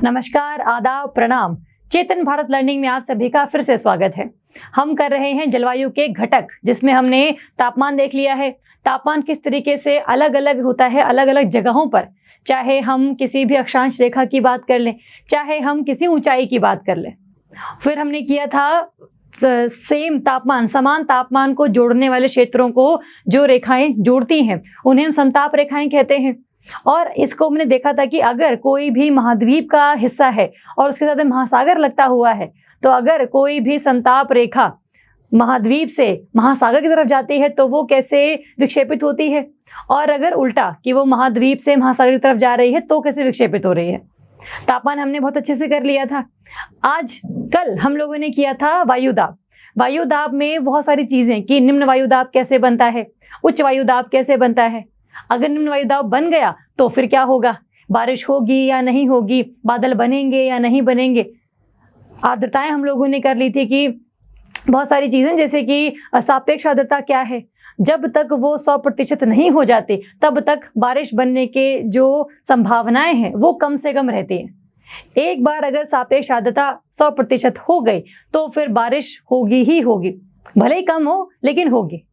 नमस्कार, आदाब, प्रणाम। चेतन भारत लर्निंग में आप सभी का फिर से स्वागत है। हम कर रहे हैं जलवायु के घटक, जिसमें हमने तापमान देख लिया है। तापमान किस तरीके से अलग अलग होता है अलग अलग जगहों पर, चाहे हम किसी भी अक्षांश रेखा की बात कर लें, चाहे हम किसी ऊंचाई की बात कर लें। फिर हमने किया था सेम तापमान, समान तापमान को जोड़ने वाले क्षेत्रों को जो रेखाएं जोड़ती हैं उन्हें हम समताप रेखाएं कहते हैं। और इसको हमने देखा था कि अगर कोई भी महाद्वीप का हिस्सा है और उसके साथ महासागर लगता हुआ है, तो अगर कोई भी समताप रेखा महाद्वीप से महासागर की तरफ जाती है तो वो कैसे विक्षेपित होती है, और अगर उल्टा कि वो महाद्वीप से महासागर की तरफ जा रही है तो कैसे विक्षेपित हो रही है। तापमान हमने बहुत अच्छे से कर लिया था। आज कल हम लोगों ने किया था वायुदाब। वायुदाब में बहुत सारी चीजें कि निम्न वायुदाब कैसे बनता है, उच्च वायुदाब कैसे बनता है, अगर निम्न वायुदाब बन गया तो फिर क्या होगा, बारिश होगी या नहीं होगी, बादल बनेंगे या नहीं बनेंगे। आर्द्रताएं हम लोगों ने कर ली थी कि बहुत सारी चीजें, जैसे कि सापेक्ष आर्द्रता क्या है, जब तक वो 100% नहीं हो जाती तब तक बारिश बनने के जो संभावनाएं हैं वो कम से कम रहती हैं। एक बार अगर सापेक्ष आर्द्रता 100% हो गई तो फिर बारिश होगी ही होगी, भले ही कम हो लेकिन होगी।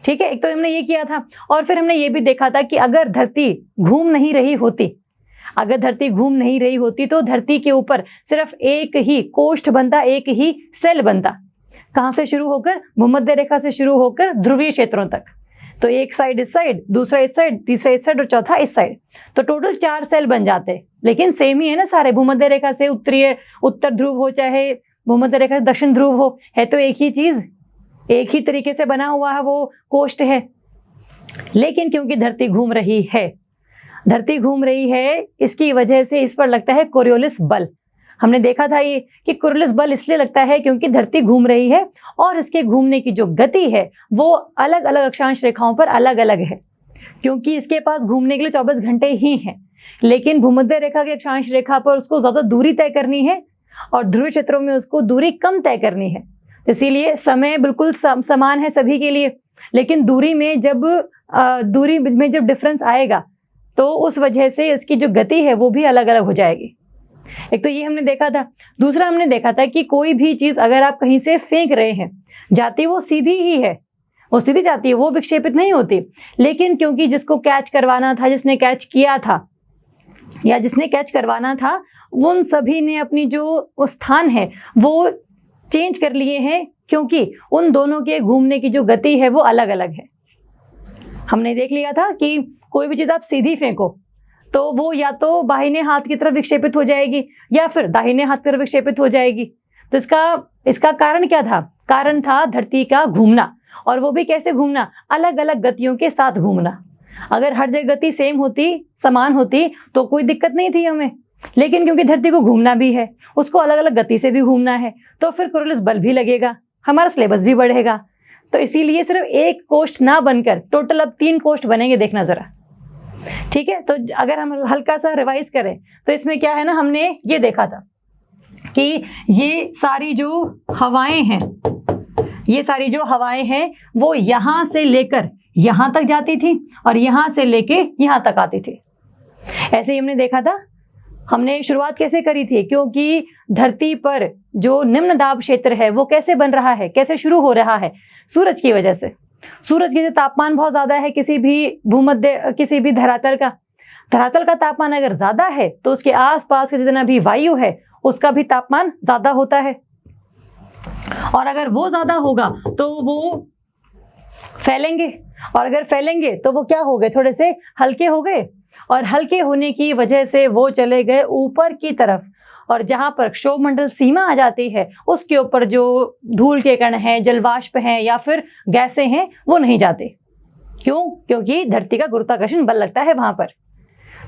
ठीक है, एक तो हमने ये किया था। और फिर हमने ये भी देखा था कि अगर धरती घूम नहीं रही होती, अगर धरती घूम नहीं रही होती तो धरती के ऊपर सिर्फ एक ही कोष्ठ बनता, एक ही सेल बनता। कहाँ से शुरू होकर, भूमध्य रेखा से शुरू होकर ध्रुवीय क्षेत्रों तक। तो एक साइड इस साइड, दूसरा इस साइड, तीसरा इस साइड और चौथा इस साइड, तो टोटल 4 सेल बन जाते। लेकिन सेम ही है ना सारे, भूमध्य रेखा से उत्तर ध्रुव हो चाहे भूमध्य रेखा से दक्षिण ध्रुव हो, है तो एक ही चीज, एक ही तरीके से बना हुआ है वो कोष्ठ है। लेकिन क्योंकि धरती घूम रही है, धरती घूम रही है, इसकी वजह से इस पर लगता है कोरियोलिस बल। हमने देखा था ये कि कोरियोलिस बल इसलिए लगता है क्योंकि धरती घूम रही है और इसके घूमने की जो गति है वो अलग अलग अक्षांश रेखाओं पर अलग अलग है। क्योंकि इसके पास घूमने के लिए 24 घंटे ही हैं, लेकिन भूमध्य रेखा की अक्षांश रेखा पर उसको ज्यादा दूरी तय करनी है और ध्रुवीय क्षेत्रों में उसको दूरी कम तय करनी है। इसीलिए समय बिल्कुल समान है सभी के लिए, लेकिन दूरी में जब डिफरेंस आएगा तो उस वजह से इसकी जो गति है वो भी अलग अलग हो जाएगी। एक तो ये हमने देखा था। दूसरा हमने देखा था कि कोई भी चीज अगर आप कहीं से फेंक रहे हैं, जाती वो सीधी ही है, वो सीधी जाती है, वो विक्षेपित नहीं होती। लेकिन क्योंकि जिसको कैच करवाना था, जिसने कैच किया था या जिसने कैच करवाना था, उन सभी ने अपनी जो स्थान है वो चेंज कर लिए हैं, क्योंकि उन दोनों के घूमने की जो गति है वो अलग अलग है। हमने देख लिया था कि कोई भी चीज आप सीधी फेंको तो वो या तो बाहिने हाथ की तरफ विक्षेपित हो जाएगी या फिर दाहिने हाथ की तरफ विक्षेपित हो जाएगी। तो इसका कारण क्या था? कारण था धरती का घूमना, और वो भी कैसे घूमना, अलग अलग गतियों के साथ घूमना। अगर हर जगह गति सेम होती, समान होती तो कोई दिक्कत नहीं थी हमें, लेकिन क्योंकि धरती को घूमना भी है, उसको अलग अलग गति से भी घूमना है, तो फिर कोरियोलिस बल भी लगेगा, हमारा सिलेबस भी बढ़ेगा। तो इसीलिए सिर्फ एक कोष्ठ ना बनकर टोटल अब 3 कोष्ठ बनेंगे, देखना जरा। ठीक है, तो अगर हम हल्का सा रिवाइज करें तो इसमें क्या है ना, हमने ये देखा था कि ये सारी जो हवाएं हैं वो यहां से लेकर यहां तक जाती थी और यहां से लेके यहां तक आती थी। ऐसे ही हमने देखा था। हमने शुरुआत कैसे करी थी, क्योंकि धरती पर जो निम्न दाब क्षेत्र है वो कैसे बन रहा है, कैसे शुरू हो रहा है, सूरज की वजह से। सूरज के तापमान बहुत ज्यादा है, किसी भी धरातल का तापमान अगर ज्यादा है तो उसके आसपास के जितना भी वायु है उसका भी तापमान ज्यादा होता है, और अगर वो ज्यादा होगा तो वो फैलेंगे, और अगर फैलेंगे तो वो क्या हो गए, थोड़े से हल्के हो गए, और हल्के होने की वजह से वो चले गए ऊपर की तरफ, और जहां पर क्षोभमंडल सीमा आ जाती है उसके ऊपर जो धूल के कण हैं, जलवाष्प हैं या फिर गैसें हैं वो नहीं जाते। क्यों? क्योंकि धरती का गुरुत्वाकर्षण बल लगता है वहां पर।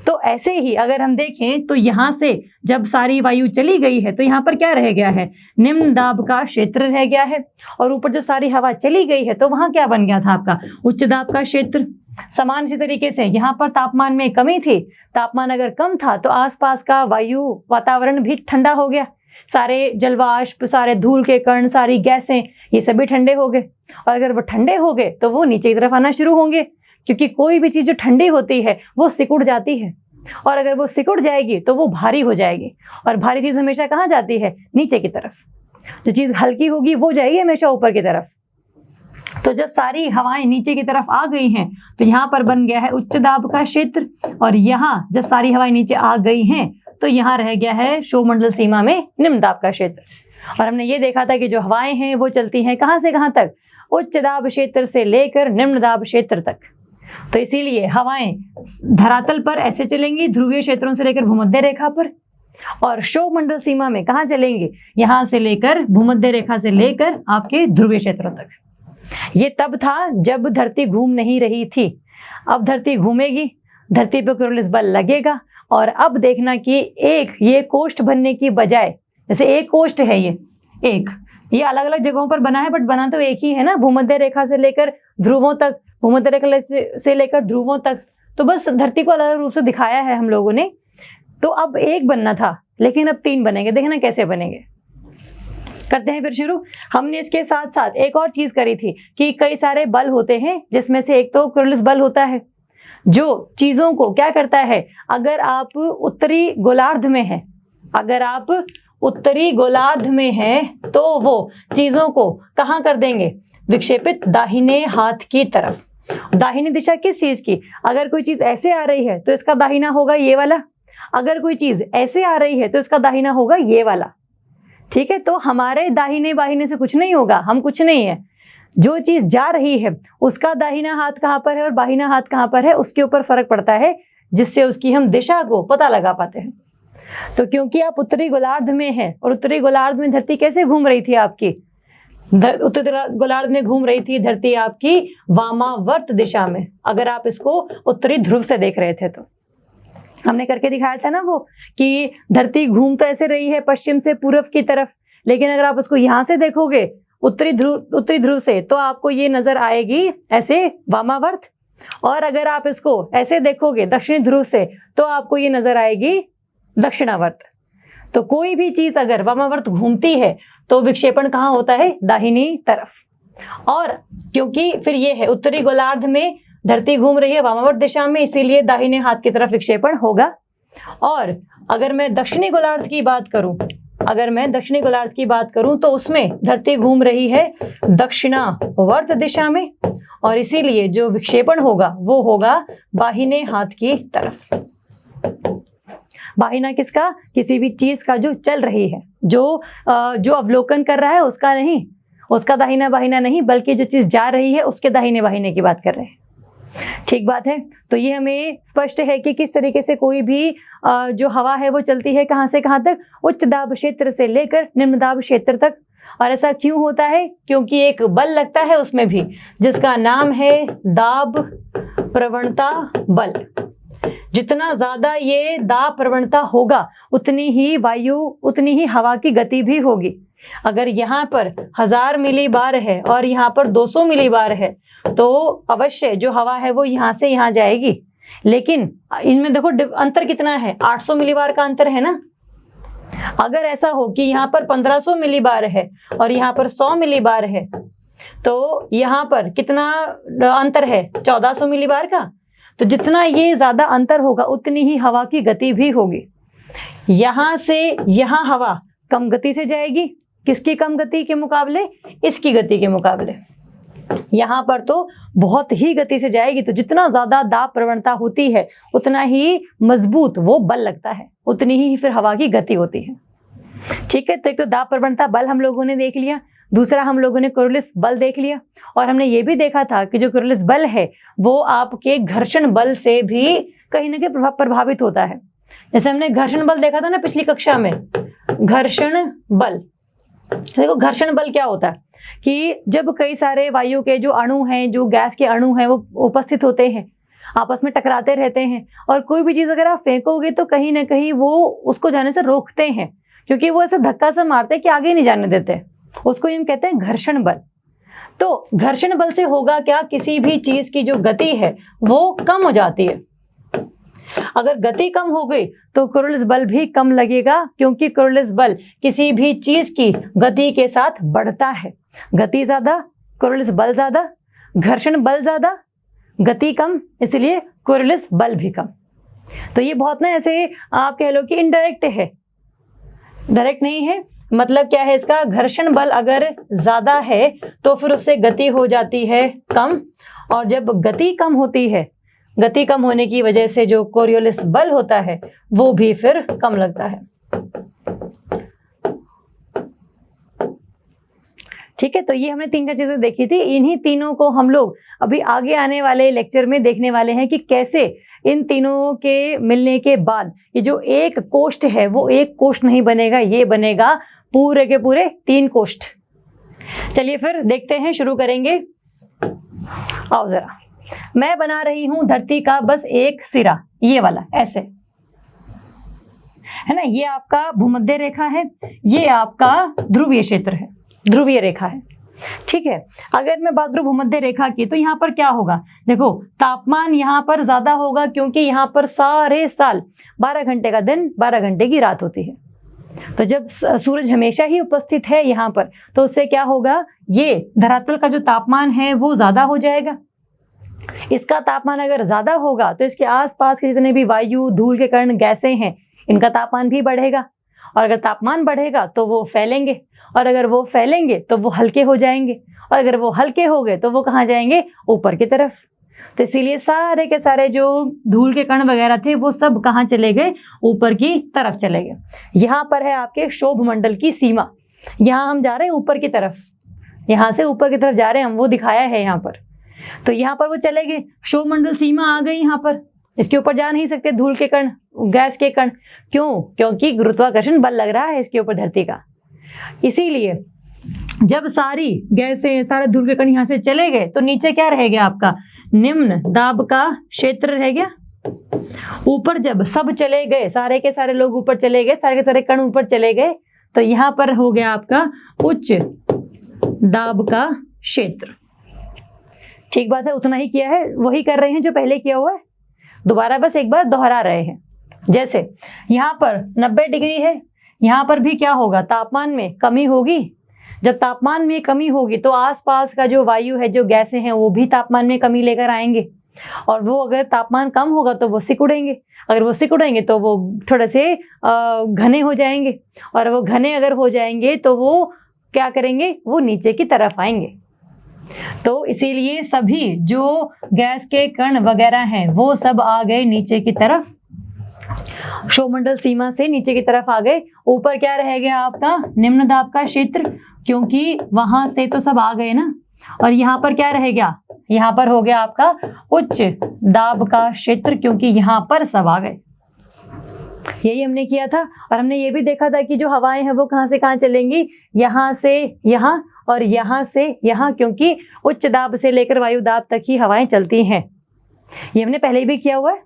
तो ऐसे ही अगर हम देखें तो यहां से जब सारी वायु चली गई है तो यहाँ पर क्या रह गया है, निम्न दाब का क्षेत्र रह गया है, और ऊपर जब सारी हवा चली गई है तो वहां क्या बन गया था आपका, उच्च दाब का क्षेत्र। समान इसी तरीके से यहाँ पर तापमान में कमी थी, तापमान अगर कम था तो आसपास का वातावरण भी ठंडा हो गया, सारे जलवाष्प, सारे धूल के कण, सारी गैसें, ये सभी ठंडे हो गए, और अगर वो ठंडे हो गए तो वो नीचे की तरफ आना शुरू होंगे, क्योंकि कोई भी चीज जो ठंडी होती है वो सिकुड़ जाती है, और अगर वो सिकुड़ जाएगी तो वो भारी हो जाएगी, और भारी चीज हमेशा कहाँ जाती है? नीचे की तरफ। जो चीज हल्की होगी वो जाएगी हमेशा ऊपर की तरफ। तो जब सारी हवाएं नीचे की तरफ आ गई हैं तो यहाँ पर बन गया है उच्च दाब का क्षेत्र, और यहाँ जब सारी हवाएं नीचे आ गई हैं तो यहाँ रह गया है क्षोभमंडल सीमा में निम्न दाब का क्षेत्र। और हमने ये देखा था कि जो हवाएं हैं वो चलती हैं कहाँ से कहाँ तक? उच्च दाब क्षेत्र से लेकर निम्न दाब क्षेत्र तक। तो इसीलिए हवाएं धरातल पर ऐसे चलेंगी, ध्रुवीय क्षेत्रों से लेकर भूमध्य रेखा पर, और क्षोभमंडल सीमा में कहाँ चलेंगे? यहाँ से लेकर भूमध्य रेखा से लेकर आपके ध्रुवीय क्षेत्रों तक। ये तब था जब धरती घूम नहीं रही थी। अब धरती घूमेगी, धरती पर कोरोलिस बल लगेगा, और अब देखना कि एक ये कोष्ठ बनने की बजाय, जैसे एक कोष्ठ है ये अलग अलग जगहों पर बना है बट बना तो एक ही है ना, भूमध्य रेखा से लेकर ध्रुवों तक, भूमध्य रेखा से लेकर ध्रुवों तक, तो बस धरती को अलग रूप से दिखाया है हम लोगों ने। तो अब एक बनना था लेकिन अब 3 बनेंगे, देखना कैसे बनेंगे। करते हैं फिर शुरू। हमने इसके साथ साथ एक और चीज करी थी कि कई सारे बल होते हैं, जिसमें से एक तो कोरोलिस बल होता है जो चीजों को क्या करता है, अगर आप उत्तरी गोलार्ध में हैं, अगर आप उत्तरी गोलार्ध में हैं तो वो चीजों को कहाँ कर देंगे? विक्षेपित दाहिने हाथ की तरफ। दाहिनी दिशा किस चीज की? अगर कोई चीज ऐसे आ रही है तो इसका दाहिना होगा ये वाला, अगर कोई चीज ऐसे आ रही है तो इसका दाहिना होगा ये वाला। ठीक है, तो हमारे दाहिने बाहिने से कुछ नहीं होगा, हम कुछ नहीं है। जो चीज जा रही है उसका दाहिना हाथ कहाँ पर है और बाहिना हाथ कहाँ पर है, उसके ऊपर फर्क पड़ता है, जिससे उसकी हम दिशा को पता लगा पाते हैं। तो क्योंकि आप उत्तरी गोलार्ध में हैं, और उत्तरी गोलार्ध में धरती कैसे घूम रही थी आपकी? उत्तरी गोलार्ध में घूम रही थी धरती आपकी वामावर्त दिशा में, अगर आप इसको उत्तरी ध्रुव से देख रहे थे तो। हमने करके दिखाया था ना वो कि धरती घूम तो ऐसे रही है पश्चिम से पूर्व की तरफ, लेकिन अगर आप उसको यहाँ से देखोगे उत्तरी ध्रुव से तो आपको ये नजर आएगी ऐसे वामावर्त, और अगर आप इसको ऐसे देखोगे दक्षिणी ध्रुव से तो आपको ये नजर आएगी दक्षिणावर्त। तो कोई भी चीज अगर वामावर्त घूमती है तो विक्षेपण कहाँ होता है? दाहिनी तरफ। और क्योंकि फिर ये है उत्तरी गोलार्ध में धरती घूम रही है वामावर्त दिशा में, इसीलिए दाहिने हाथ की तरफ विक्षेपण होगा। और अगर मैं दक्षिणी गोलार्ध की बात करूं, अगर मैं दक्षिणी गोलार्ध की बात करूं तो उसमें धरती घूम रही है दक्षिणावर्त दिशा में, और इसीलिए जो विक्षेपण होगा वो होगा बाहिने हाथ की तरफ। बाहिना किसका? किसी भी चीज का जो चल रही है, जो अवलोकन कर रहा है उसका नहीं, उसका दाहिना बाहिना नहीं, बल्कि जो चीज जा रही है उसके दाहिने बाहिने की बात कर रहे हैं। ठीक बात है। तो ये हमें स्पष्ट है कि किस तरीके से कोई भी जो हवा है वो चलती है कहाँ से कहाँ तक? उच्च दाब क्षेत्र से लेकर निम्न दाब क्षेत्र तक। और ऐसा क्यों होता है? क्योंकि एक बल लगता है उसमें भी, जिसका नाम है दाब प्रवणता बल। जितना ज्यादा ये दाब प्रवणता होगा उतनी ही हवा की गति भी होगी। अगर यहाँ पर 1000 मिलीबार है और यहाँ पर 200 मिलीबार है तो अवश्य जो हवा है वो यहाँ से यहाँ जाएगी, लेकिन इनमें देखो अंतर कितना है? 800 मिलीबार का अंतर है ना। अगर ऐसा हो कि यहाँ पर 1500 मिलीबार है और यहाँ पर 100 मिलीबार है तो यहाँ पर कितना अंतर है? 1400 मिलीबार का। तो जितना ये ज्यादा अंतर होगा उतनी ही हवा की गति भी होगी। यहाँ से यहाँ हवा कम गति से जाएगी, किसकी कम गति के मुकाबले? इसकी गति के मुकाबले। यहाँ पर तो बहुत ही गति से जाएगी। तो जितना ज्यादा दाब प्रवणता होती है उतना ही मजबूत वो बल लगता है, उतनी ही फिर हवा की गति होती है। ठीक है, तो एक तो दाब प्रवणता बल हम लोगों ने देख लिया, दूसरा हम लोगों ने कोरोलिस बल देख लिया, और हमने ये भी देखा था कि जो कोरोलिस बल है वो आपके घर्षण बल से भी कहीं ना कहीं प्रभावित होता है। जैसे हमने घर्षण बल देखा था ना पिछली कक्षा में। घर्षण बल, देखो घर्षण बल क्या होता है कि जब कई सारे वायु के जो अणु हैं, जो गैस के अणु हैं, वो उपस्थित होते हैं, आपस में टकराते रहते हैं, और कोई भी चीज अगर आप फेंकोगे तो कहीं ना कहीं वो उसको जाने से रोकते हैं, क्योंकि वो ऐसे धक्का से मारते हैं कि आगे नहीं जाने देते। उसको हम कहते हैं घर्षण बल। तो घर्षण बल से होगा क्या? किसी भी चीज की जो गति है वो कम हो जाती है। अगर गति कम हो गई तो कोरोलिस बल भी कम लगेगा, क्योंकि कोरोलिस बल किसी भी चीज की गति के साथ बढ़ता है। गति ज्यादा, कोरोलिस बल ज्यादा, घर्षण बल ज्यादा, गति कम, इसलिए कोरोलिस बल भी कम। तो ये बहुत ना ऐसे आप कह लो कि इनडायरेक्ट है, डायरेक्ट नहीं है। मतलब क्या है इसका, घर्षण बल अगर ज्यादा है तो फिर उससे गति हो जाती है कम, और जब गति कम होती है, गति कम होने की वजह से जो कोरियोलिस बल होता है वो भी फिर कम लगता है। ठीक है, तो ये हमने 3-4 चीजें देखी थी। इन्हीं तीनों को हम लोग अभी आगे आने वाले लेक्चर में देखने वाले हैं कि कैसे इन तीनों के मिलने के बाद ये जो एक कोष्ठ है वो एक कोष्ठ नहीं बनेगा, ये बनेगा पूरे के पूरे 3 कोष्ठ। चलिए फिर देखते हैं, शुरू करेंगे। आओ जरा, मैं बना रही हूं धरती का बस एक सिरा, ये वाला ऐसे है ना, ये आपका भूमध्य रेखा है, ये आपका ध्रुवीय क्षेत्र है, ध्रुवीय रेखा है। ठीक है, अगर मैं बात करूं भूमध्य रेखा की तो यहाँ पर क्या होगा, देखो तापमान यहाँ पर ज्यादा होगा क्योंकि यहाँ पर सारे साल 12 घंटे का दिन 12 घंटे की रात होती है। तो जब सूरज हमेशा ही उपस्थित है यहाँ पर तो उससे क्या होगा, ये धरातल का जो तापमान है वो ज्यादा हो जाएगा। इसका तापमान अगर ज्यादा होगा तो इसके आसपास के जितने भी वायु, धूल के कण, गैसें हैं, इनका तापमान भी बढ़ेगा, और अगर तापमान बढ़ेगा तो वो फैलेंगे, और अगर वो फैलेंगे तो वो हल्के हो जाएंगे, और अगर वो हल्के हो गए तो वो कहाँ जाएंगे, ऊपर की तरफ। तो इसीलिए सारे के सारे जो धूल के कण वगैरह थे वो सब कहाँ चले गए, ऊपर की तरफ चले गए। यहाँ पर है आपके क्षोभ मंडल की सीमा, यहाँ हम जा रहे हैं ऊपर की तरफ, यहाँ से ऊपर की तरफ जा रहे हैं हम, वो दिखाया है यहाँ पर। तो यहाँ पर वो चले गए, क्षोभ मंडल सीमा आ गई यहाँ पर, इसके ऊपर जा नहीं सकते धूल के कण, गैस के कण। क्यों? क्योंकि गुरुत्वाकर्षण बल लग रहा है इसके ऊपर धरती का। इसीलिए जब सारी गैसें, सारे धूल के कण यहाँ से चले गए तो नीचे क्या रह गया आपका, निम्न दाब का क्षेत्र रह गया। ऊपर जब सब चले गए, सारे के सारे लोग ऊपर चले गए, सारे के सारे कण ऊपर चले गए, तो यहाँ पर हो गया आपका उच्च दाब का क्षेत्र। ठीक बात है, उतना ही किया है, वही कर रहे हैं जो पहले किया हुआ है, दोबारा बस एक बार दोहरा रहे हैं। जैसे यहाँ पर 90 डिग्री है, यहाँ पर भी क्या होगा, तापमान में कमी होगी। जब तापमान में कमी होगी तो आसपास का जो वायु है, जो गैसें हैं, वो भी तापमान में कमी लेकर आएंगे, और वो अगर तापमान कम होगा तो वो सिकुड़ेंगे, अगर वो सिकुड़ेंगे तो वो थोड़े से घने हो जाएंगे, और वो घने अगर हो जाएंगे तो वो क्या करेंगे, वो नीचे की तरफ आएंगे। तो इसीलिए सभी जो गैस के कण वगैरह हैं वो सब आ गए नीचे की तरफ, क्षोभमंडल सीमा से नीचे की तरफ आ गए। ऊपर क्या रह गया आपका, निम्न दाब का क्षेत्र, क्योंकि वहां से तो सब आ गए ना। और यहाँ पर क्या रह गया, यहाँ पर हो गया आपका उच्च दाब का क्षेत्र, क्योंकि यहाँ पर सब आ गए। यही हमने किया था, और हमने ये भी देखा था कि जो हवाएं हैं वो कहाँ से कहाँ चलेंगी, यहाँ से यहाँ और यहाँ से यहाँ, क्योंकि उच्च दाब से लेकर वायु दाब तक ही हवाएं चलती हैं। ये हमने पहले भी किया हुआ है,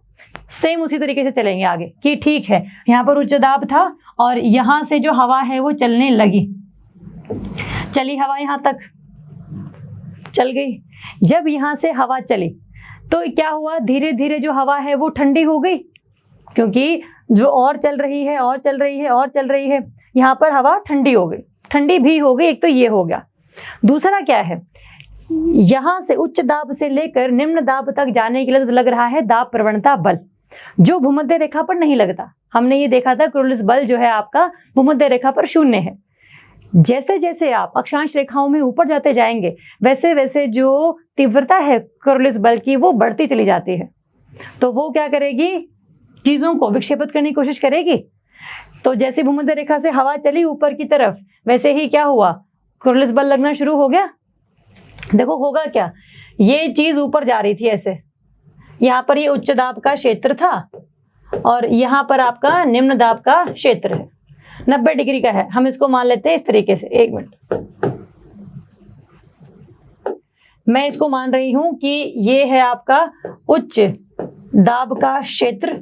सेम उसी तरीके से चलेंगे आगे कि ठीक है, यहाँ पर उच्च दाब था और यहाँ से जो हवा है वो चलने लगी, चली हवा यहाँ तक चल गई। जब यहाँ से हवा चली तो क्या हुआ, धीरे धीरे जो हवा है वो ठंडी हो गई, क्योंकि जो और चल रही है और चल रही है और चल रही है, यहाँ पर हवा ठंडी हो गई, ठंडी भी हो गई। एक तो ये हो गया। दूसरा क्या है, यहाँ से उच्च दाब से लेकर निम्न दाब तक जाने के लिए तो लग रहा है दाब प्रवणता बल, जो भूमध्य रेखा पर नहीं लगता। हमने ये देखा था कोरियोलिस बल जो है आपका भूमध्य रेखा पर 0 है। जैसे जैसे आप अक्षांश रेखाओं में ऊपर जाते जाएंगे वैसे वैसे जो तीव्रता है कोरियोलिस बल की वो बढ़ती चली जाती है। तो वो क्या करेगी, चीजों को विक्षेपित करने की कोशिश करेगी। तो जैसे भूमध्य रेखा से हवा चली ऊपर की तरफ, वैसे ही क्या हुआ, कोरियोलिस बल लगना शुरू हो गया। देखो होगा क्या, ये चीज ऊपर जा रही थी ऐसे, यहाँ पर ये उच्च दाब का क्षेत्र था और यहाँ पर आपका निम्न दाब का क्षेत्र है, 90 डिग्री का है। हम इसको मान लेते हैं इस तरीके से, 1 मिनट, मैं इसको मान रही हूं कि ये है आपका उच्च दाब का क्षेत्र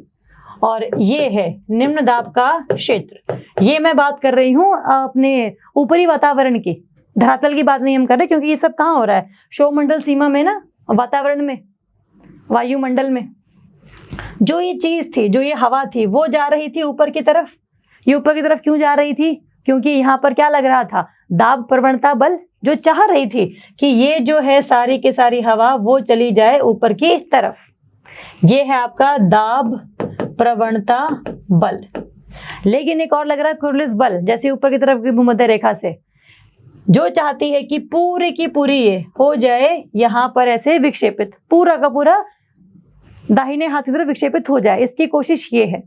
और ये है निम्न दाब का क्षेत्र। ये मैं बात कर रही हूं अपने ऊपरी वातावरण की, धरातल की बात नहीं हम कर रहे, क्योंकि ये सब कहाँ हो रहा है, क्षोभमंडल सीमा में ना, वातावरण में, वायुमंडल में। जो ये चीज थी, जो ये हवा थी, वो जा रही थी ऊपर की तरफ। ये ऊपर की तरफ क्यों जा रही थी, क्योंकि यहाँ पर क्या लग रहा था, दाब प्रवणता बल, जो चाह रही थी कि ये जो है सारी की सारी हवा वो चली जाए ऊपर की तरफ। ये है आपका दाब प्रवणता बल। लेकिन एक और लग रहा है कुर्लिस बल, जैसे ऊपर की तरफ की भूमध्य रेखा से, जो चाहती है कि पूरी की पूरी ये हो जाए यहाँ पर ऐसे विक्षेपित, पूरा का पूरा दाहिने हाथ की तरफ विक्षेपित हो जाए, इसकी कोशिश ये है।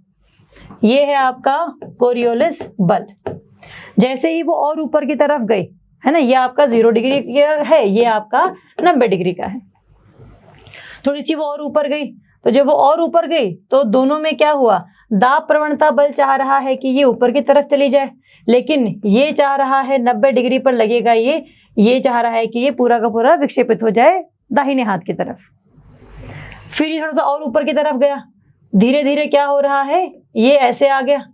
ये है आपका कोरियोलिस बल। जैसे ही वो और ऊपर की तरफ गई, है ना, ये आपका 0 डिग्री का है, ये आपका 90 डिग्री का है। थोड़ी सी वो और ऊपर गई, तो जब वो और ऊपर गई तो दोनों में क्या हुआ, दाब प्रवणता बल चाह रहा है कि ये ऊपर की तरफ चली जाए, लेकिन ये चाह रहा है 90 डिग्री पर लगेगा ये चाह रहा है कि ये पूरा का पूरा विक्षेपित हो जाए दाहिने हाथ की तरफ। फिर ये थोड़ा सा और ऊपर की तरफ गया, धीरे धीरे क्या हो रहा है, ये ऐसे आ गया।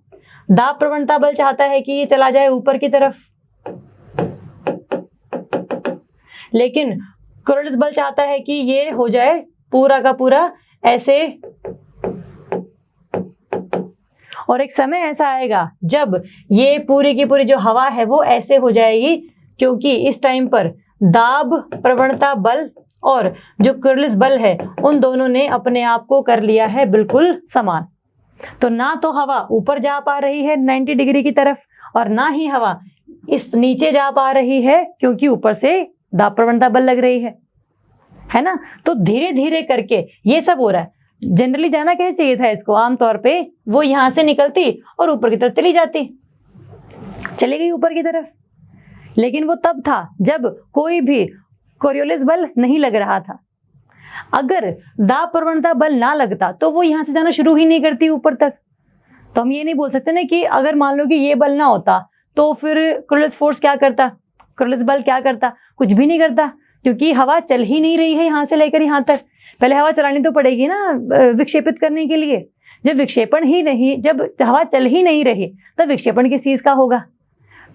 दाब प्रवणता बल चाहता है कि ये चला जाए ऊपर की तरफ, लेकिन कोरियोलिस बल चाहता है कि ये हो जाए पूरा का पूरा ऐसे। और एक समय ऐसा आएगा जब ये पूरी की पूरी जो हवा है वो ऐसे हो जाएगी, क्योंकि इस टाइम पर दाब प्रवणता बल और जो कोरियोलिस बल है उन दोनों ने अपने आप को कर लिया है बिल्कुल समान। तो ना तो हवा ऊपर जा पा रही है 90 डिग्री की तरफ, और ना ही हवा इस नीचे जा पा रही है, क्योंकि ऊपर से दाब प्रवणता बल लग रही है ना। तो धीरे धीरे करके ये सब हो रहा है। जनरली जाना कैसे चाहिए था इसको, आमतौर पे वो यहां से निकलती और ऊपर की तरफ चली जाती, चली गई ऊपर की तरफ। लेकिन वो तब था जब कोई भी कोरियोलिस बल नहीं लग रहा था। अगर दाब प्रवणता बल ना लगता तो वो यहां से जाना शुरू ही नहीं करती ऊपर तक। तो हम ये नहीं बोल सकते ना कि अगर मान लो कि ये बल ना होता तो फिर कोरियोलिस फोर्स क्या करता, कोरियोलिस बल क्या करता, कुछ भी नहीं करता, क्योंकि हवा चल ही नहीं रही है यहाँ से लेकर यहाँ तक। पहले हवा चलानी तो पड़ेगी ना विक्षेपित करने के लिए। जब विक्षेपण ही नहीं, जब हवा चल ही नहीं रही तब विक्षेपण किस चीज का होगा।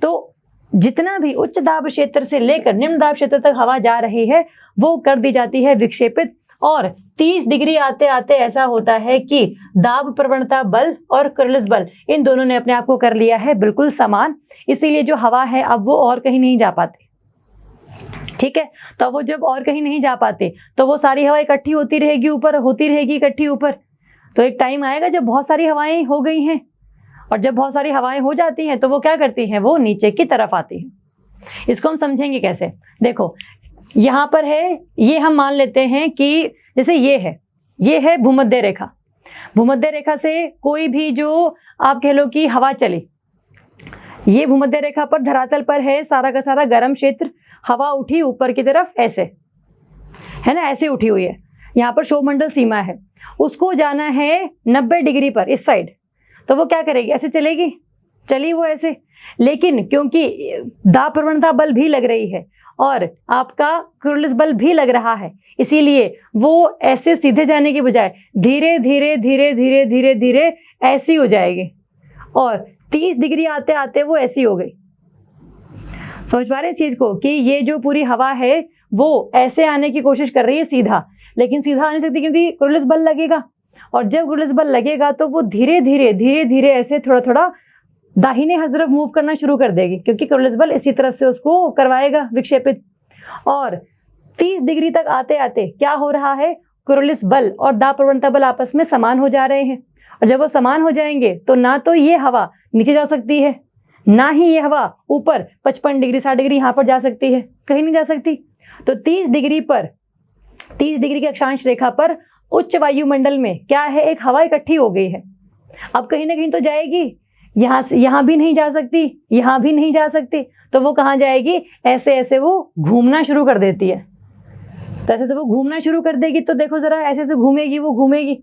तो जितना भी उच्च दाब क्षेत्र से लेकर निम्न दाब क्षेत्र तक हवा जा रही है वो कर दी जाती है विक्षेपित। और 30 डिग्री आते आते ऐसा होता है कि दाब प्रवणता बल और कोरियोलिस बल इन दोनों ने अपने आप को कर लिया है बिल्कुल समान। इसीलिए जो हवा है अब वो और कहीं नहीं जा पाती। ठीक है, तो वो जब और कहीं नहीं जा पाते तो वो सारी हवा इकट्ठी होती रहेगी ऊपर, होती रहेगी इकट्ठी ऊपर। तो एक टाइम आएगा जब बहुत सारी हवाएं हो गई हैं, और जब बहुत सारी हवाएं हो जाती हैं तो वो क्या करती हैं, वो नीचे की तरफ आती हैं। इसको हम समझेंगे कैसे, देखो यहाँ पर है, ये हम मान लेते हैं कि जैसे ये है भूमध्य रेखा। भूमध्य रेखा से कोई भी जो आप कह लो कि हवा चली, ये भूमध्य रेखा पर धरातल पर है सारा का सारा गर्म क्षेत्र। हवा उठी ऊपर की तरफ ऐसे, है ना, ऐसे उठी हुई है। यहाँ पर शोभमंडल सीमा है, उसको जाना है 90 डिग्री पर इस साइड। तो वो क्या करेगी, ऐसे चलेगी, चली वो ऐसे। लेकिन क्योंकि दाब प्रवणता बल भी लग रही है और आपका कोरियोलिस बल भी लग रहा है, इसीलिए वो ऐसे सीधे जाने की बजाय धीरे धीरे धीरे धीरे धीरे धीरे ऐसी हो जाएगी, और 30 डिग्री आते आते वो ऐसी हो गई। समझ पा रहे इस चीज को कि ये जो पूरी हवा है वो ऐसे आने की कोशिश कर रही है सीधा, लेकिन सीधा आ नहीं सकती क्योंकि कोरियोलिस बल लगेगा। और जब कोरियोलिस बल लगेगा तो वो धीरे धीरे धीरे धीरे ऐसे थोड़ा थोड़ा दाहिने हाथ तरफ मूव करना शुरू कर देगी, क्योंकि कोरियोलिस बल इसी तरफ से उसको करवाएगा विक्षेपित। और 30 डिग्री तक आते आते क्या हो रहा है, कोरियोलिस बल और दाब प्रवणता बल आपस में समान हो जा रहे हैं। और जब वो समान हो जाएंगे तो ना तो ये हवा नीचे जा सकती है, ना ही ये हवा ऊपर 55 डिग्री 60 डिग्री यहाँ पर जा सकती है, कहीं नहीं जा सकती। तो 30 डिग्री पर, 30 डिग्री की अक्षांश रेखा पर उच्च वायुमंडल में क्या है, एक हवा इकट्ठी हो गई है। अब कहीं ना कहीं तो जाएगी, यहाँ से यहाँ भी नहीं जा सकती, यहाँ भी नहीं जा सकती, तो वो कहाँ जाएगी, ऐसे ऐसे वो घूमना शुरू कर देती है। तो ऐसे वो घूमना शुरू कर देगी तो देखो जरा, ऐसे ऐसे घूमेगी, वो घूमेगी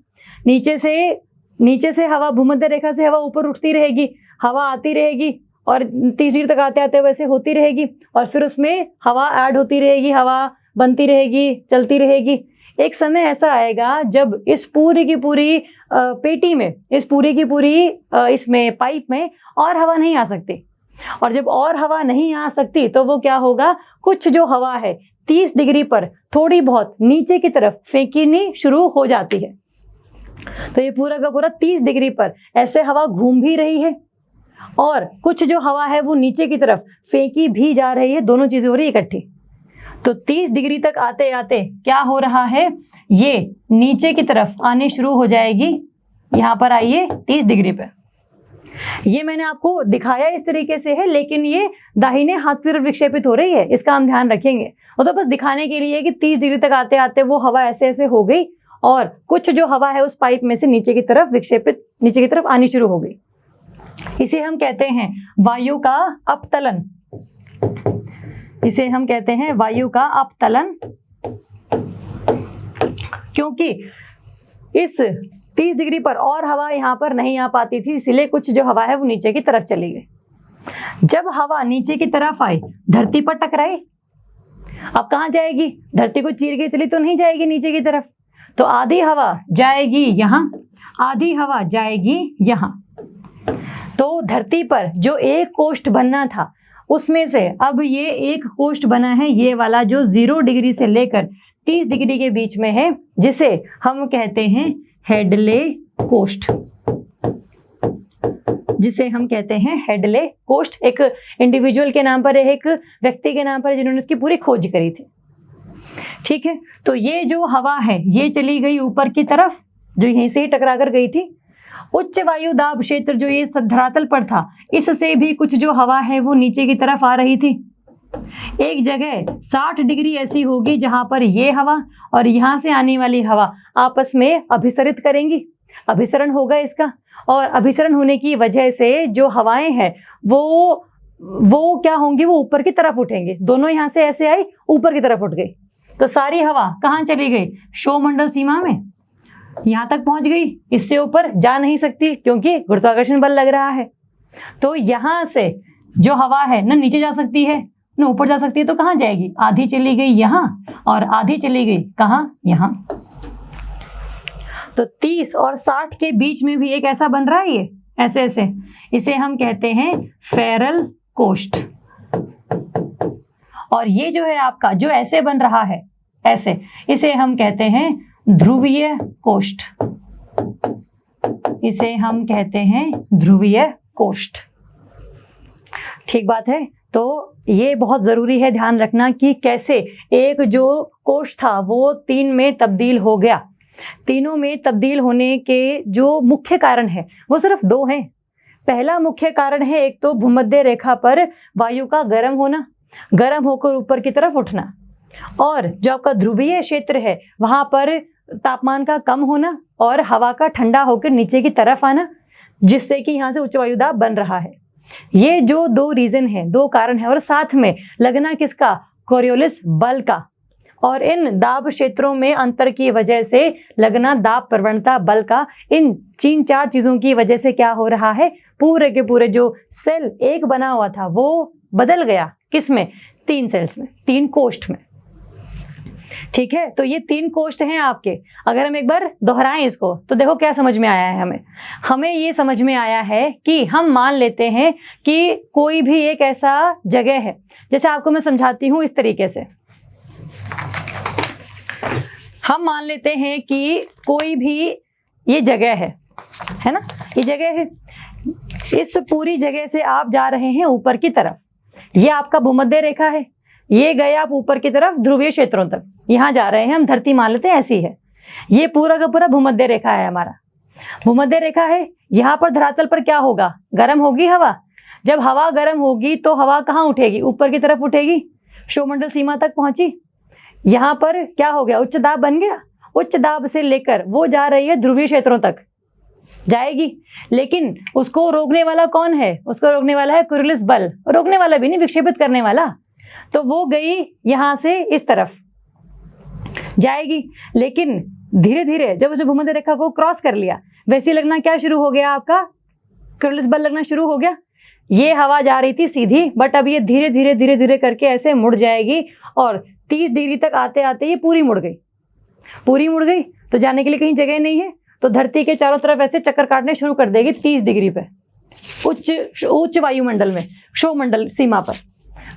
नीचे से हवा, भूमध्य रेखा से हवा ऊपर उठती रहेगी, हवा आती रहेगी और 30 डिग्री तक आते आते वैसे होती रहेगी, और फिर उसमें हवा ऐड होती रहेगी, हवा बनती रहेगी, चलती रहेगी। एक समय ऐसा आएगा जब इस पूरी की पूरी पेटी में, इस पूरी की पूरी इसमें पाइप में और हवा नहीं आ सकती। और जब और हवा नहीं आ सकती तो वो क्या होगा, कुछ जो हवा है 30 डिग्री पर थोड़ी बहुत नीचे की तरफ फेंकनी शुरू हो जाती है। तो ये पूरा का पूरा 30 डिग्री पर ऐसे हवा घूम भी रही है, और कुछ जो हवा है वो नीचे की तरफ फेंकी भी जा रही है, दोनों चीजें हो रही है इकट्ठी। तो 30 डिग्री तक आते आते क्या हो रहा है, ये नीचे की तरफ आने शुरू हो जाएगी, यहाँ पर आई है 30 डिग्री पे। ये मैंने आपको दिखाया इस तरीके से है, लेकिन ये दाहिने हाथ की तरफ विक्षेपित हो रही है, इसका हम ध्यान रखेंगे। वो तो बस दिखाने के लिए कि 30 डिग्री तक आते आते वो हवा ऐसे ऐसे हो गई और कुछ जो हवा है उस पाइप में से नीचे की तरफ विक्षेपित, नीचे की तरफ आनी शुरू हो गई। इसे हम कहते हैं वायु का अपतलन। इसे हम कहते हैं वायु का अपतलन, क्योंकि इस 30 डिग्री पर और हवा यहाँ पर नहीं आ पाती थी, इसीलिए कुछ जो हवा है वो नीचे की तरफ चली गई। जब हवा नीचे की तरफ आई, धरती पर टकराई, अब कहाँ जाएगी? धरती को चीर के चली तो नहीं जाएगी नीचे की तरफ, तो आधी हवा जाएगी यहाँ, आधी हवा जाएगी यहाँ। तो धरती पर जो एक कोष्ठ बनना था उसमें से अब ये एक कोष्ठ बना है, ये वाला जो 0 डिग्री से लेकर 30 डिग्री के बीच में है, जिसे हम कहते हैं हेडले कोष्ठ। जिसे हम कहते हैं हेडले कोष्ठ। एक इंडिविजुअल के नाम पर है, एक व्यक्ति के नाम पर जिन्होंने इसकी पूरी खोज करी थी। ठीक है, तो ये जो हवा है ये चली गई ऊपर की तरफ, जो यहीं से ही टकरा कर गई थी। उच्च वायु दाब क्षेत्र जो ये धरातल पर था, इससे भी कुछ जो हवा है वो नीचे की तरफ आ रही थी। एक जगह 60 डिग्री ऐसी होगी जहां पर ये हवा और यहां से आने वाली हवा आपस में अभिसरित करेंगी, अभिसरण होगा इसका, और अभिसरण होने की वजह से जो हवाएं हैं वो क्या होंगी? वो ऊपर की तरफ उठेंगे। दोनों यहां से ऐसे आई, ऊपर की तरफ उठ गई, तो सारी हवा कहाँ चली गई? क्षोमंडल सीमा में, यहां तक पहुंच गई। इससे ऊपर जा नहीं सकती क्योंकि गुरुत्वाकर्षण बल लग रहा है। तो यहां से जो हवा है न नीचे जा सकती है न ऊपर जा सकती है, तो कहाँ जाएगी? आधी चली गई यहाँ और आधी चली गई कहाँ? यहाँ। तो 30 और 60 के बीच में भी एक ऐसा बन रहा है, ये ऐसे ऐसे, इसे हम कहते हैं फेरल कोष्ठ। और ये जो है आपका जो ऐसे बन रहा है ऐसे, इसे हम कहते हैं ध्रुवीय कोष्ठ। इसे हम कहते हैं ध्रुवीय कोष्ठ। ठीक बात है। तो ये बहुत जरूरी है ध्यान रखना कि कैसे एक जो कोष्ठ था वो 3 में तब्दील हो गया। तीनों में तब्दील होने के जो मुख्य कारण है वो सिर्फ 2 हैं। पहला मुख्य कारण है एक तो भूमध्य रेखा पर वायु का गर्म होना, गर्म होकर ऊपर की तरफ उठना, और जो आपका ध्रुवीय क्षेत्र है वहां पर तापमान का कम होना और हवा का ठंडा होकर नीचे की तरफ आना, जिससे कि यहाँ से उच्च वायुदाब बन रहा है। ये जो 2 रीजन है, 2 कारण है, और साथ में लगना किसका? कोरियोलिस बल का। और इन दाब क्षेत्रों में अंतर की वजह से लगना दाब प्रवणता बल का, इन 3-4 चीजों की वजह से क्या हो रहा है? पूरे के पूरे जो सेल एक बना हुआ था वो बदल गया। किसमें? 3 सेल्स में, 3 कोष्ठ में। ठीक है, तो ये 3 कोष्ठ हैं आपके। अगर हम एक बार दोहराएं इसको तो देखो क्या समझ में आया है हमें ये समझ में आया है कि हम मान लेते हैं कि कोई भी एक ऐसा जगह है, जैसे आपको मैं समझाती हूं इस तरीके से। हम मान लेते हैं कि कोई भी ये जगह है ना, ये जगह है। इस पूरी जगह से आप जा रहे हैं ऊपर की तरफ, ये आपका भूमध्य रेखा है, ये गए आप ऊपर की तरफ ध्रुवीय क्षेत्रों तक, यहाँ जा रहे हैं हम, धरती मान लेते हैं ऐसी है। ये पूरा का पूरा भूमध्य रेखा है, हमारा भूमध्य रेखा है। यहाँ पर धरातल पर क्या होगा? गर्म होगी हवा। जब हवा गर्म होगी तो हवा कहाँ उठेगी? ऊपर की तरफ उठेगी, क्षोमंडल सीमा तक पहुंची। यहाँ पर क्या हो गया? उच्च दाब बन गया। उच्च दाब से लेकर वो जा रही है ध्रुवीय क्षेत्रों तक जाएगी, लेकिन उसको रोकने वाला कौन है? उसको रोकने वाला है कोरियोलिस बल। रोकने वाला भी नहीं, विक्षेपित करने वाला। तो वो गई यहां से इस तरफ जाएगी, लेकिन धीरे धीरे जब उसे भूमध्य रेखा को क्रॉस कर लिया, वैसे लगना क्या शुरू हो गया? आपका कोरियोलिस बल लगना शुरू हो गया। ये हवा जा रही थी सीधी, बट अब ये धीरे धीरे धीरे धीरे करके ऐसे मुड़ जाएगी और 30 डिग्री तक आते आते ये पूरी मुड़ गई। पूरी मुड़ गई तो जाने के लिए कहीं जगह नहीं है, तो धरती के चारों तरफ ऐसे चक्कर काटने शुरू कर देगी 30 डिग्री पे, उच्च वायुमंडल में, क्षोमंडल सीमा पर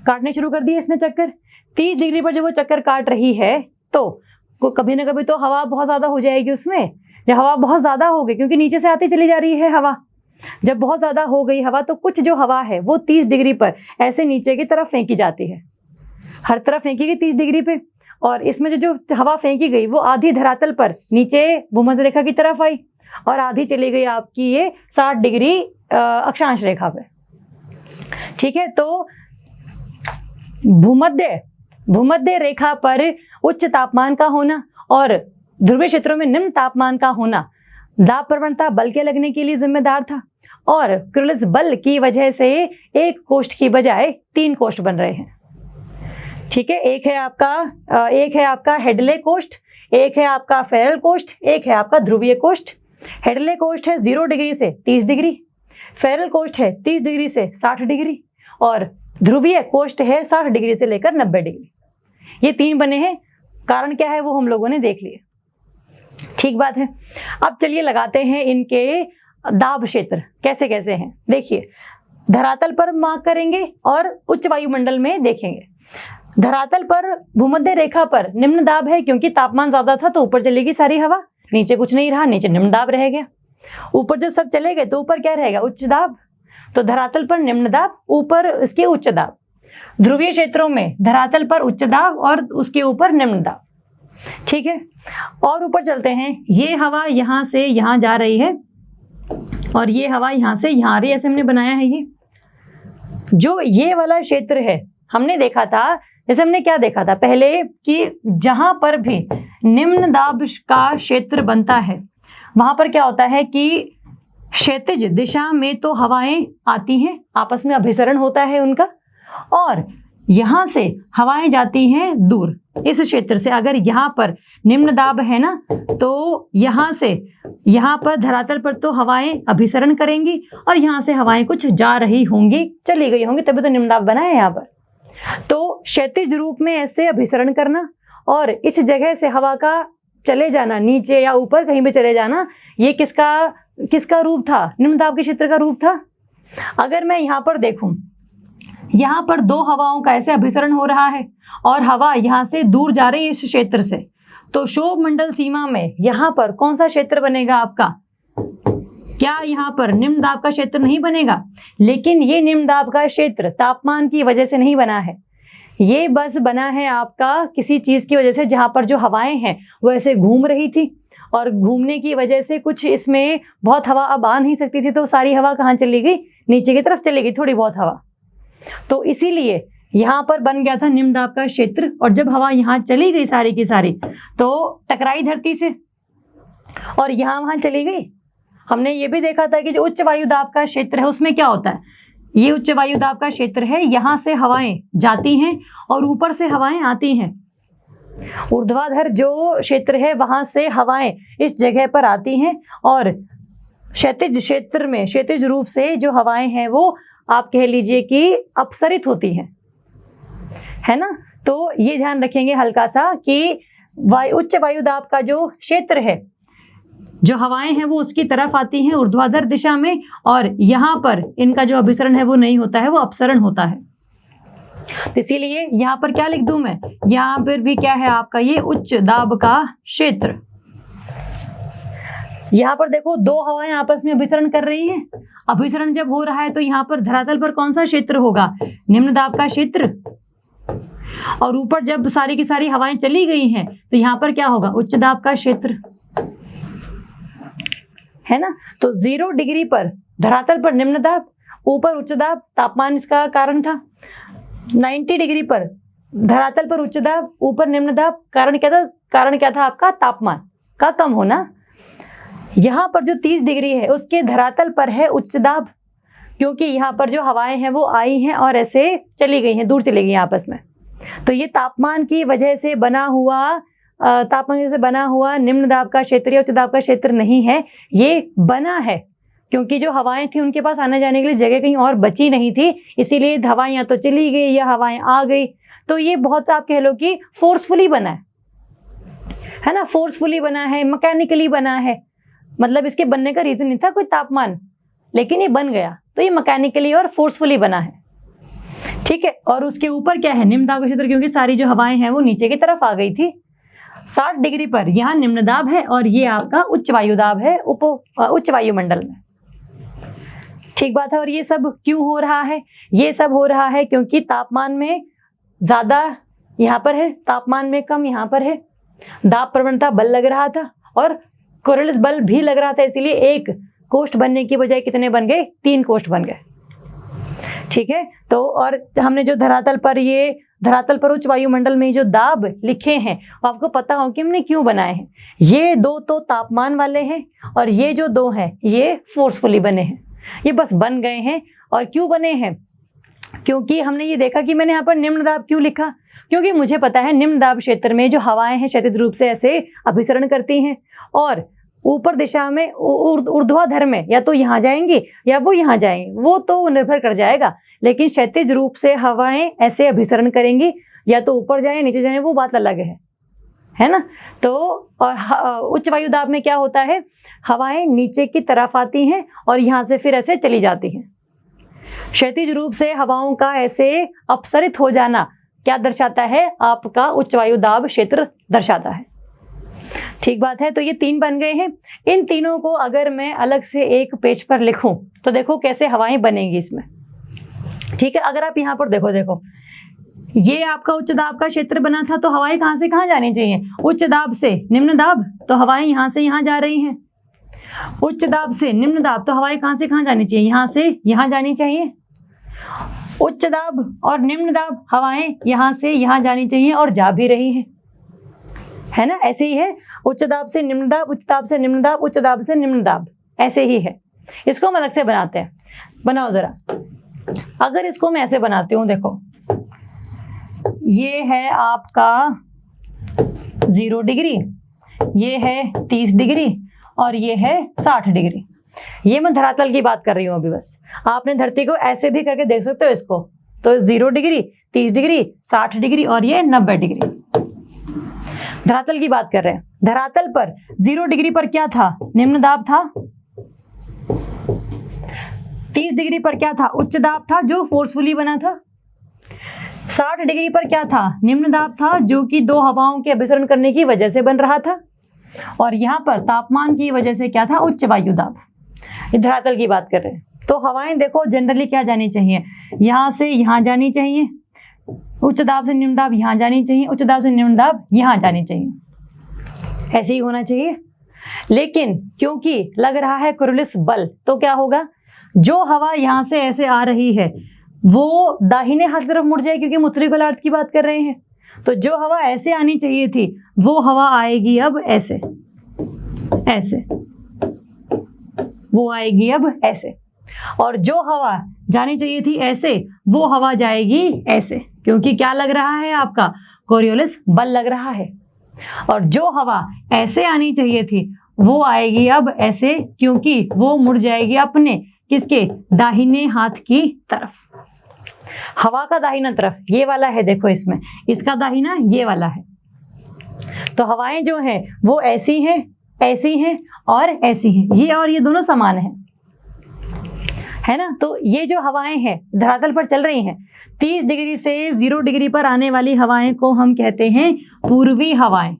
काटने शुरू कर दिए इसने चक्कर। 30 डिग्री पर जब वो चक्कर काट रही है तो कभी ना कभी तो हवा बहुत ज्यादा हो जाएगी उसमें। जब हवा बहुत ज्यादा हो गई, क्योंकि नीचे से आती चली जा रही है हवा, जब बहुत ज्यादा हो गई हवा तो कुछ जो हवा है वो 30 डिग्री पर ऐसे नीचे की तरफ फेंकी जाती है, हर तरफ फेंकी गई 30 डिग्री पे। और इसमें जो हवा फेंकी गई वो आधी धरातल पर नीचे भूमध्य रेखा की तरफ आई और आधी चली गई आपकी ये 60 डिग्री अक्षांश रेखा पे। ठीक है, तो भूमध्य रेखा पर उच्च तापमान का होना और ध्रुवीय क्षेत्रों में निम्न तापमान का होना दाब प्रवणता बल के लगने के लिए जिम्मेदार था, और क्यूरियस बल की वजह से एक कोष्ठ की बजाय 3 कोष्ठ बन रहे हैं। ठीक है, एक है आपका हेडले कोष्ठ, एक है आपका फेरल कोष्ठ, एक है आपका ध्रुवीय कोष्ठ। हेडले कोष्ठ है 0 डिग्री से 30 डिग्री, फेरल कोष्ठ है 30 डिग्री से 60 डिग्री, और ध्रुवीय कोष्ठ है 60 डिग्री से लेकर 90 डिग्री। ये 3 बने हैं। कारण क्या है वो हम लोगों ने देख लिए। ठीक बात है। अब चलिए लगाते हैं इनके दाब क्षेत्र कैसे कैसे हैं। देखिए, धरातल पर मार्क करेंगे और उच्च वायुमंडल में देखेंगे। धरातल पर भूमध्य रेखा पर निम्न दाब है, क्योंकि तापमान ज्यादा था तो ऊपर चलेगी सारी हवा, नीचे कुछ नहीं रहा, नीचे निम्न दाब रह गया। ऊपर जब सब चले गए तो ऊपर क्या रहेगा, उच्च दाब। तो धरातल पर निम्न दाब, ऊपर इसके उच्च दाब। ध्रुवीय क्षेत्रों में धरातल पर उच्च दाब और उसके ऊपर निम्न दाब। ठीक है, और ऊपर चलते हैं। ये हवा यहां से यहां जा रही है और ये हवा यहां से यहां आ रही है, ऐसे हमने बनाया है। ये जो ये वाला क्षेत्र है, हमने देखा था, जैसे हमने क्या देखा था पहले कि जहां पर भी निम्न दाब का क्षेत्र बनता है वहां पर क्या होता है कि क्षैतिज दिशा में तो हवाएं आती हैं, आपस में अभिसरण होता है उनका, और यहां से हवाएं जाती हैं दूर इस क्षेत्र से। अगर यहाँ पर निम्न दाब है ना, तो यहाँ से यहाँ पर धरातल पर तो हवाएं अभिसरण करेंगी और यहाँ से हवाएं कुछ जा रही होंगी, चली गई होंगी, तभी तो निम्न दाब बना है यहाँ पर। तो क्षैतिज रूप में ऐसे अभिसरण करना और इस जगह से हवा का चले जाना, नीचे या ऊपर कहीं भी चले जाना, ये किसका रूप था, निम्न दाब के क्षेत्र का रूप था। अगर मैं यहाँ पर देखूं, यहाँ पर 2 हवाओं का ऐसे अभिसरण हो रहा है और हवा यहाँ से दूर जा रही है इस क्षेत्र से, तो क्षोभ मंडल सीमा में यहाँ पर कौन सा क्षेत्र बनेगा आपका, क्या यहाँ पर निम्न दाब का क्षेत्र नहीं बनेगा। लेकिन ये निम्न दाब का क्षेत्र तापमान की वजह से नहीं बना है, ये बस बना है आपका किसी चीज की वजह से, जहां पर जो हवाएं हैं वो ऐसे घूम रही थी और घूमने की वजह से कुछ इसमें बहुत हवा अब आ नहीं सकती थी, तो सारी हवा कहाँ चली गई, नीचे की तरफ चली गई थोड़ी बहुत हवा। तो इसीलिए यहाँ पर बन गया था निम्न दाब का क्षेत्र, और जब हवा यहाँ चली गई सारी की सारी तो टकराई धरती से और यहाँ वहां चली गई। हमने ये भी देखा था कि जो उच्च वायु दाब का क्षेत्र है उसमें क्या होता है, ये उच्च वायु दाब का क्षेत्र है, यहाँ से हवाएं जाती हैं और ऊपर से हवाएं आती हैं। ऊर्ध्वाधर जो क्षेत्र है वहां से हवाएं इस जगह पर आती हैं और क्षैतिज क्षेत्र में क्षैतिज रूप से जो हवाएं हैं वो आप कह लीजिए कि अपसरित होती हैं, है ना। तो ये ध्यान रखेंगे हल्का सा कि उच्च वायु दाब का जो क्षेत्र है, जो हवाएं हैं वो उसकी तरफ आती हैं ऊर्ध्वाधर दिशा में, और यहाँ पर इनका जो अभिसरण है वो नहीं होता है, वो अपसरण होता है। तो इसीलिए यहाँ पर क्या लिख दूं मैं, यहाँ पर भी क्या है आपका ये उच्च दाब का क्षेत्र। यहाँ पर देखो 2 हवाएं आपस में अभिसरण कर रही हैं। अभिसरण जब हो रहा है तो यहाँ पर धरातल पर कौन सा क्षेत्र होगा, निम्न दाब का क्षेत्र, और ऊपर जब सारी की सारी हवाएं चली गई हैं तो यहाँ पर क्या होगा, उच्च दाब का क्षेत्र, है ना। तो 0 डिग्री पर धरातल पर निम्न दाब, ऊपर उच्च दाब, तापमान इसका कारण था। 90 डिग्री पर धरातल पर उच्च दाब, ऊपर निम्न दाब, कारण क्या था आपका, तापमान का कम होना। यहाँ पर जो 30 डिग्री है उसके धरातल पर है उच्च दाब, क्योंकि यहाँ पर जो हवाएं हैं वो आई हैं और ऐसे चली गई हैं, दूर चली गई आपस में। तो ये तापमान की वजह से बना हुआ निम्न दाब का क्षेत्र या उच्च दाब का क्षेत्र नहीं है, ये बना है क्योंकि जो हवाएं थी उनके पास आने जाने के लिए जगह कहीं और बची नहीं थी, इसीलिए हवाएं या तो चली गई या हवाएं आ गई। तो ये बहुत आप कह लो कि फोर्सफुली बना है ना, फोर्सफुली बना है, मैकेनिकली बना है, मतलब इसके बनने का रीजन नहीं था कोई तापमान, लेकिन ये बन गया, तो ये मैकेनिकली और फोर्सफुली बना है। ठीक है, और उसके ऊपर क्या है, निम्न दाब का क्षेत्र, क्योंकि सारी जो हवाएं हैं वो नीचे की तरफ आ गई थी। 60 डिग्री पर यहाँ निम्न दाब है और ये आपका उच्च वायु दाब है उच्च वायुमंडल में। ठीक बात है। और ये सब क्यों हो रहा है, ये सब हो रहा है क्योंकि तापमान में ज्यादा यहाँ पर है, तापमान में कम यहाँ पर है, दाब प्रवणता बल लग रहा था और कोरियोलिस बल भी लग रहा था, इसीलिए एक कोष्ठ बनने की बजाय कितने बन गए, 3 कोष्ठ बन गए। ठीक है, तो और हमने जो धरातल पर उच्च वायुमंडल में जो दाब लिखे हैं वो आपको पता हो कि हमने क्यों बनाए हैं। ये 2 तो तापमान वाले हैं और ये जो 2 हैं ये फोर्सफुली बने हैं, ये बस बन गए हैं। और क्यों बने हैं, क्योंकि हमने ये देखा कि मैंने यहाँ पर निम्न दाब क्यों लिखा, क्योंकि मुझे पता है निम्न दाब क्षेत्र में जो हवाएं हैं क्षैतिज रूप से ऐसे अभिसरण करती हैं और ऊपर दिशा में ऊर्ध्वाधर में या तो यहाँ जाएंगी या वो यहाँ जाएंगी, वो तो निर्भर कर जाएगा, लेकिन क्षैतिज रूप से हवाएं ऐसे अभिसरण करेंगी, या तो ऊपर जाए नीचे जाए, वो बात अलग है ना। तो और उच्च वायु दाब में क्या होता है, हवाएं नीचे की तरफ आती हैं और यहाँ से फिर ऐसे चली जाती हैं। क्षैतिज रूप से हवाओं का ऐसे अपसरित हो जाना क्या दर्शाता है, आपका उच्च वायु दाब क्षेत्र दर्शाता है। ठीक बात है, तो ये 3 बन गए हैं। इन तीनों को अगर मैं अलग से एक पेज पर लिखूं तो देखो कैसे हवाएं बनेंगी इसमें। ठीक है, अगर आप यहाँ पर देखो ये आपका उच्च दाब का क्षेत्र बना था, तो हवाएं कहाँ से कहाँ जानी चाहिए, उच्च दाब से निम्न दाब, तो हवाएं यहाँ से यहाँ जा रही हैं। उच्च दाब से निम्न दाब, तो हवाएं कहाँ से कहाँ जानी चाहिए, यहाँ से यहाँ जानी चाहिए। उच्च दाब और निम्न दाब, हवाएं यहाँ से यहाँ जानी चाहिए और जा भी रही हैं, है ना। ऐसे ही है, उच्च दाब से निम्न दाब, उच्च दाब से निम्न दाब, उच्च दाब से निम्न दाब, ऐसे ही है। इसको हम अलग से बनाते हैं, बनाओ जरा। अगर इसको मैं ऐसे बनाती हूँ, देखो ये है आपका 0 डिग्री, ये है 30 डिग्री और ये है 60 डिग्री। ये मैं धरातल की बात कर रही हूँ अभी, बस आपने धरती को ऐसे भी करके देख सकते हो इसको। तो 0 डिग्री, 30 डिग्री, 60 डिग्री और ये 90 डिग्री। धरातल की बात कर रहे हैं। धरातल पर 0 डिग्री पर क्या था, निम्न दाब था। 30 डिग्री पर क्या था, उच्च दाब था जो फोर्सफुली बना था। 60 डिग्री पर क्या था, निम्न दाब था जो कि 2 हवाओं के अभिसरण करने की वजह से बन रहा था। और यहाँ पर तापमान की वजह से क्या था, उच्च वायु दाब। ये धरातल की बात कर रहे हैं। तो हवाएं देखो जनरली क्या जानी चाहिए, यहाँ से यहाँ जानी चाहिए, उच्च दाब से निम्न दाब यहाँ जानी चाहिए, उच्च दाब से निम्न दाब यहाँ जानी चाहिए, ऐसे ही होना चाहिए। लेकिन क्योंकि लग रहा है कोरियोलिस बल, तो क्या होगा, जो हवा यहाँ से ऐसे आ रही है वो दाहिने हाथ की तरफ मुड़ जाए, क्योंकि उत्तरी गोलार्ध की बात कर रहे हैं। तो जो हवा ऐसे आनी चाहिए थी वो हवा आएगी अब ऐसे, वो आएगी अब ऐसे। और जो हवा जानी चाहिए थी ऐसे, वो हवा जाएगी ऐसे, क्योंकि क्या लग रहा है, आपका कोरियोलिस बल लग रहा है। और जो हवा ऐसे आनी चाहिए थी वो आएगी अब ऐसे, क्योंकि वो मुड़ जाएगी अपने किसके, दाहिने हाथ की तरफ। हवा का दाहिना तरफ ये वाला है, देखो इसमें, इसका दाहिना ये वाला है। तो हवाएं जो हैं वो ऐसी हैं, ऐसी हैं और ऐसी हैं, ये और ये दोनों समान हैं, है ना। तो ये जो हवाएं हैं धरातल पर चल रही हैं, 30 डिग्री से 0 डिग्री पर आने वाली हवाएं को हम कहते हैं पूर्वी हवाएं।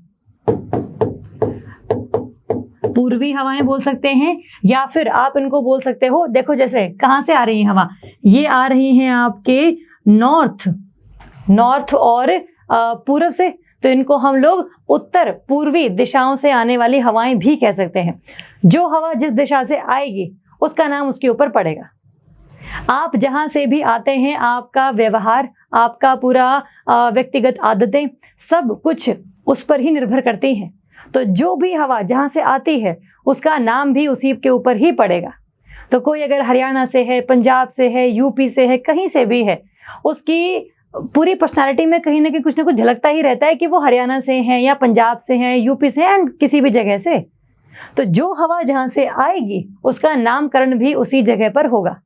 पूर्वी हवाएं बोल सकते हैं, या फिर आप इनको बोल सकते हो, देखो जैसे कहाँ से आ रही है हवा, ये आ रही हैं आपके नॉर्थ और पूर्व से, तो इनको हम लोग उत्तर पूर्वी दिशाओं से आने वाली हवाएं भी कह सकते हैं। जो हवा जिस दिशा से आएगी उसका नाम उसके ऊपर पड़ेगा। आप जहां से भी आते हैं, आपका व्यवहार, आपका पूरा व्यक्तिगत आदतें, सब कुछ उस पर ही निर्भर करती हैं। तो जो भी हवा जहां से आती है उसका नाम भी उसी के ऊपर ही पड़ेगा। तो कोई अगर हरियाणा से है, पंजाब से है, यूपी से है, कहीं से भी है, उसकी पूरी पर्सनालिटी में कहीं ना कहीं कुछ ना कुछ झलकता ही रहता है कि वो हरियाणा से हैं या पंजाब से हैं, यूपी से हैं, किसी भी जगह से। तो जो हवा जहां से आएगी उसका नामकरण भी उसी जगह पर होगा।